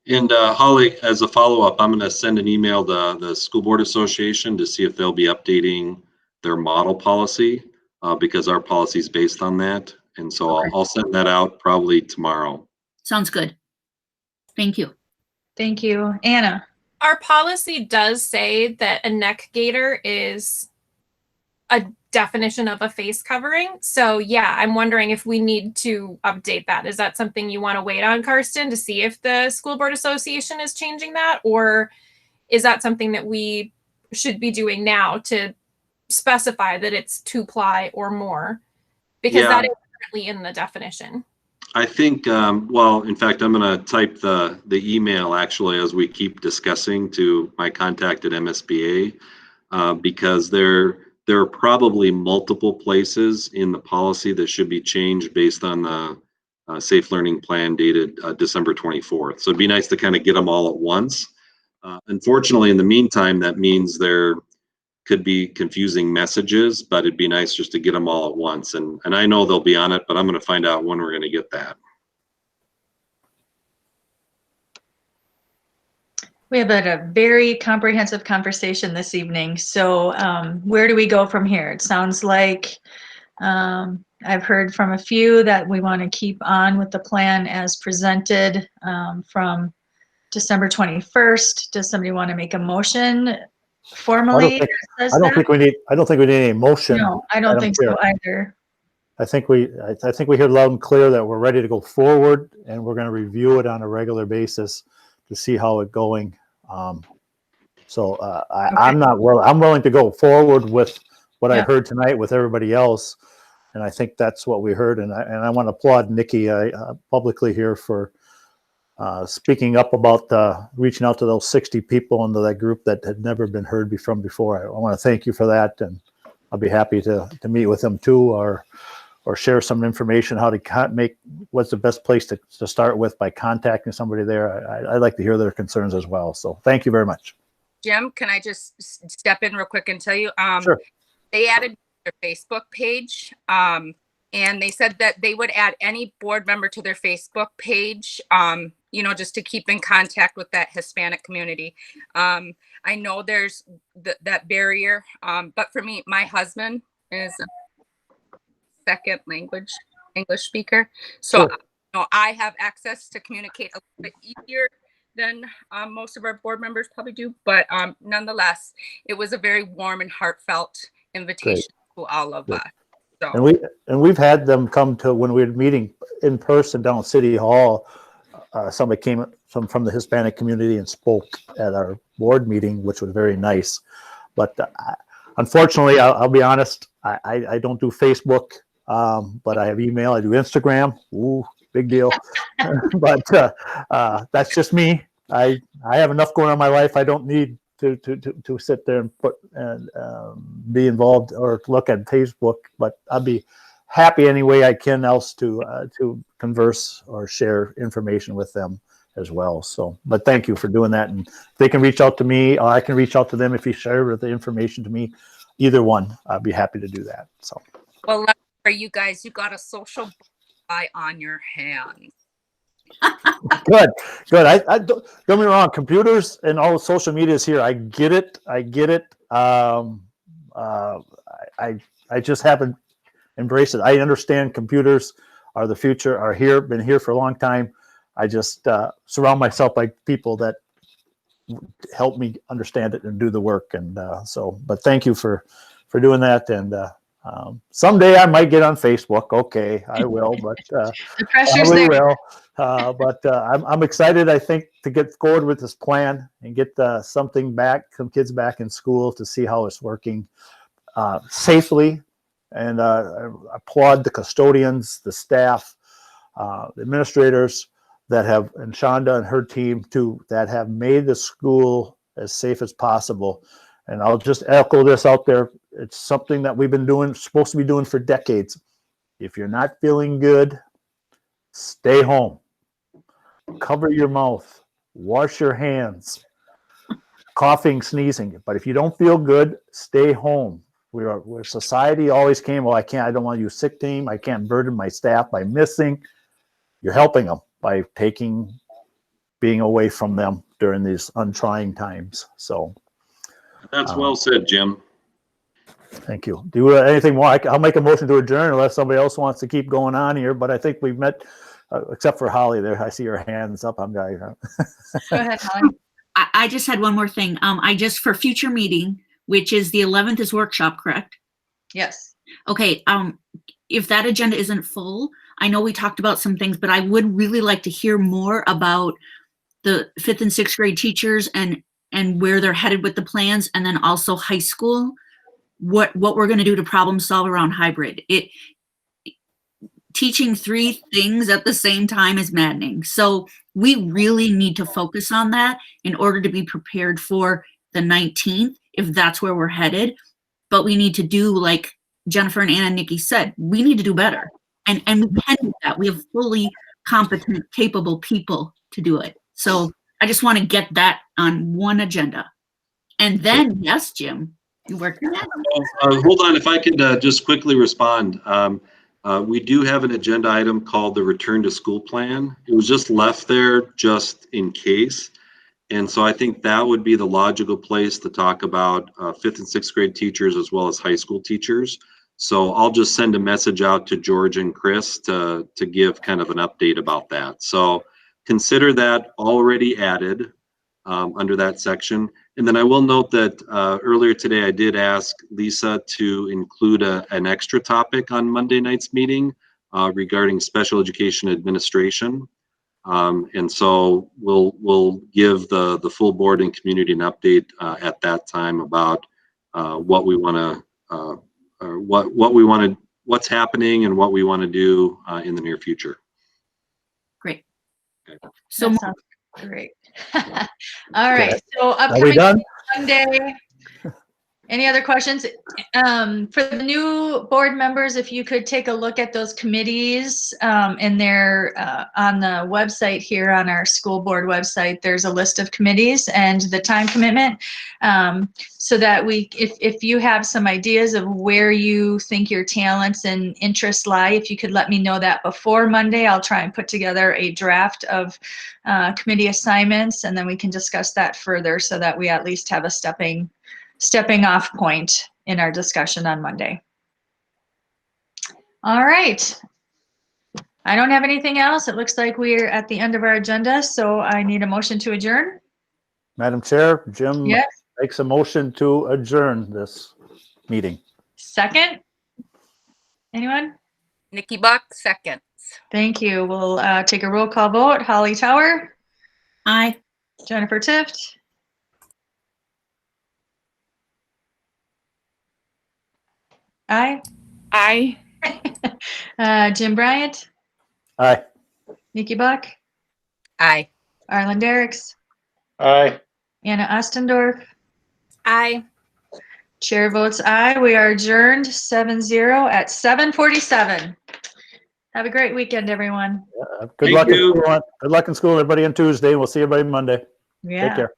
And Holly, as a follow-up, I'm going to send an email to the School Board Association to see if they'll be updating their model policy, because our policy is based on that. And so
Okay.
I'll send that out probably tomorrow.
Sounds good. Thank you.
Thank you. Anna.
Our policy does say that a neck gaiter is a definition of a face covering. So yeah, I'm wondering if we need to update that. Is that something you want to wait on, Karsten, to see if the School Board Association is changing that? Or is that something that we should be doing now to specify that it's 2-ply or more? Because that is currently in the definition.
I think, well, in fact, I'm going to type the email actually as we keep discussing to my contact at MSBA, because there are probably multiple places in the policy that should be changed based on the Safe Learning Plan dated December 24th. So it'd be nice to kind of get them all at once. Unfortunately, in the meantime, that means there could be confusing messages, but it'd be nice just to get them all at once. And I know they'll be on it, but I'm going to find out when we're going to get that.
We have had a very comprehensive conversation this evening. So where do we go from here? It sounds like I've heard from a few that we want to keep on with the plan as presented from December 21st. Does somebody want to make a motion formally?
I don't think we need any motion.
No, I don't think so either.
I think we heard loud and clear that we're ready to go forward, and we're going to review it on a regular basis to see how it's going. So I'm willing to go forward with what I
Yeah.
heard tonight with everybody else. And I think that's what we heard. And I want to applaud Nikki publicly here for speaking up about reaching out to those 60 people into that group that had never been heard from before. I want to thank you for that. And I'll be happy to meet with them too, or share some information how to make what's the best place to start with by contacting somebody there. I'd like to hear their concerns as well. So thank you very much.
Jim, can I just step in real quick and tell you?
Sure.
They added their Facebook page, and they said that they would add any board member to their Facebook page, just to keep in contact with that Hispanic community. I know there's that barrier, but for me, my husband is a second language English speaker, so
Sure.
I have access to communicate a little bit easier than most of our board members probably do, but nonetheless, it was a very warm and heartfelt invitation to all of us. So.
And we've had them come to when we were meeting in person down at City Hall. Somebody came from the Hispanic community and spoke at our board meeting, which was very nice. But unfortunately, I'll be honest, I don't do Facebook, but I have email. I do Instagram. Ooh, big deal. But that's just me. I have enough going on in my life. I don't need to sit there and put and be involved or look at Facebook. But I'll be happy any way I can else to converse or share information with them as well. So, but thank you for doing that. And they can reach out to me, or I can reach out to them if you share the information to me. Either one, I'd be happy to do that. So,
well, for you guys, you got a social eye on your hands.
Good. I don't get me wrong. Computers and all the social media is here. I get it. I just haven't embraced it. I understand computers are the future, are here, been here for a long time. I just surround myself by people that help me understand it and do the work. And but thank you for doing that. And someday I might get on Facebook. Okay, I will, but
The pressure's
probably
there.
will. But I'm excited, I think, to get forward with this plan and get some kids back in school to see how it's working safely. And I applaud the custodians, the staff, the administrators that have, and Shonda and her team too, that have made the school as safe as possible. And I'll just echo this out there. It's something that we've been supposed to be doing for decades. If you're not feeling good, stay home. Cover your mouth. Wash your hands. Coughing, sneezing. But if you don't feel good, stay home. Where society always came, I don't want to use sick team. I can't burden my staff by missing. You're helping them by being away from them during these untrying times. So
That's well said, Jim.
thank you. Do you anything more? I'll make a motion to adjourn unless somebody else wants to keep going on here, but I think we've met, except for Holly there. I see your hands up. I'm going.
Go ahead, Holly.
I just had one more thing. For future meeting, which is the 11th is workshop, correct?
Yes.
Okay, if that agenda isn't full, I know we talked about some things, but I would really like to hear more about the 5th and 6th grade teachers and where they're headed with the plans, and then also high school, what we're going to do to problem solve around hybrid. Teaching 3 things at the same time is maddening. So we really need to focus on that in order to be prepared for the 19th, if that's where we're headed. But we need to do, like Jennifer and Anna and Nikki said, we need to do better. And we can do that. We have fully competent, capable people to do it. So I just want to get that on one agenda. And then, yes, Jim, you working on that?
Hold on, if I could just quickly respond. We do have an agenda item called the Return to School Plan. It was just left there just in case. And so I think that would be the logical place to talk about 5th and 6th grade teachers as well as high school teachers. So I'll just send a message out to George and Chris to give kind of an update about that. So consider that already added under that section. And then I will note that earlier today, I did ask Lisa to include an extra topic on Monday night's meeting regarding special education administration. And so we'll give the full board and community an update at that time about what we want to, what we want to, what's happening and what we want to do in the near future.
Great.
Okay.
So
That sounds great. All right, so
Are we
upcoming
done?
Monday. Any other questions? For the new board members, if you could take a look at those committees, and they're on the website here on our school board website, there's a list of committees and the time commitment. So that if you have some ideas of where you think your talents and interests lie, if you could let me know that before Monday, I'll try and put together a draft of committee assignments, and then we can discuss that further so that we at least have a stepping off point in our discussion on Monday. All right. I don't have anything else. It looks like we're at the end of our agenda, so I need a motion to adjourn.
Madam Chair, Jim
Yes.
makes a motion to adjourn this meeting.
Second? Anyone?
Nikki Buck, seconds.
Thank you. We'll take a roll call vote. Holly Tower,
aye.
Jennifer Tift, aye.
I
Jim Bryant,
Aye.
Nikki Buck,
Aye.
Arlen Derricks,
Aye.
Anna Ostendorf.
I
Chair votes aye. We are adjourned 7-0 at 7:47. Have a great weekend, everyone.
Good
Thank
luck in
you.
school. Good luck in school, everybody, on Tuesday. We'll see everybody Monday.
Yeah.
Take care.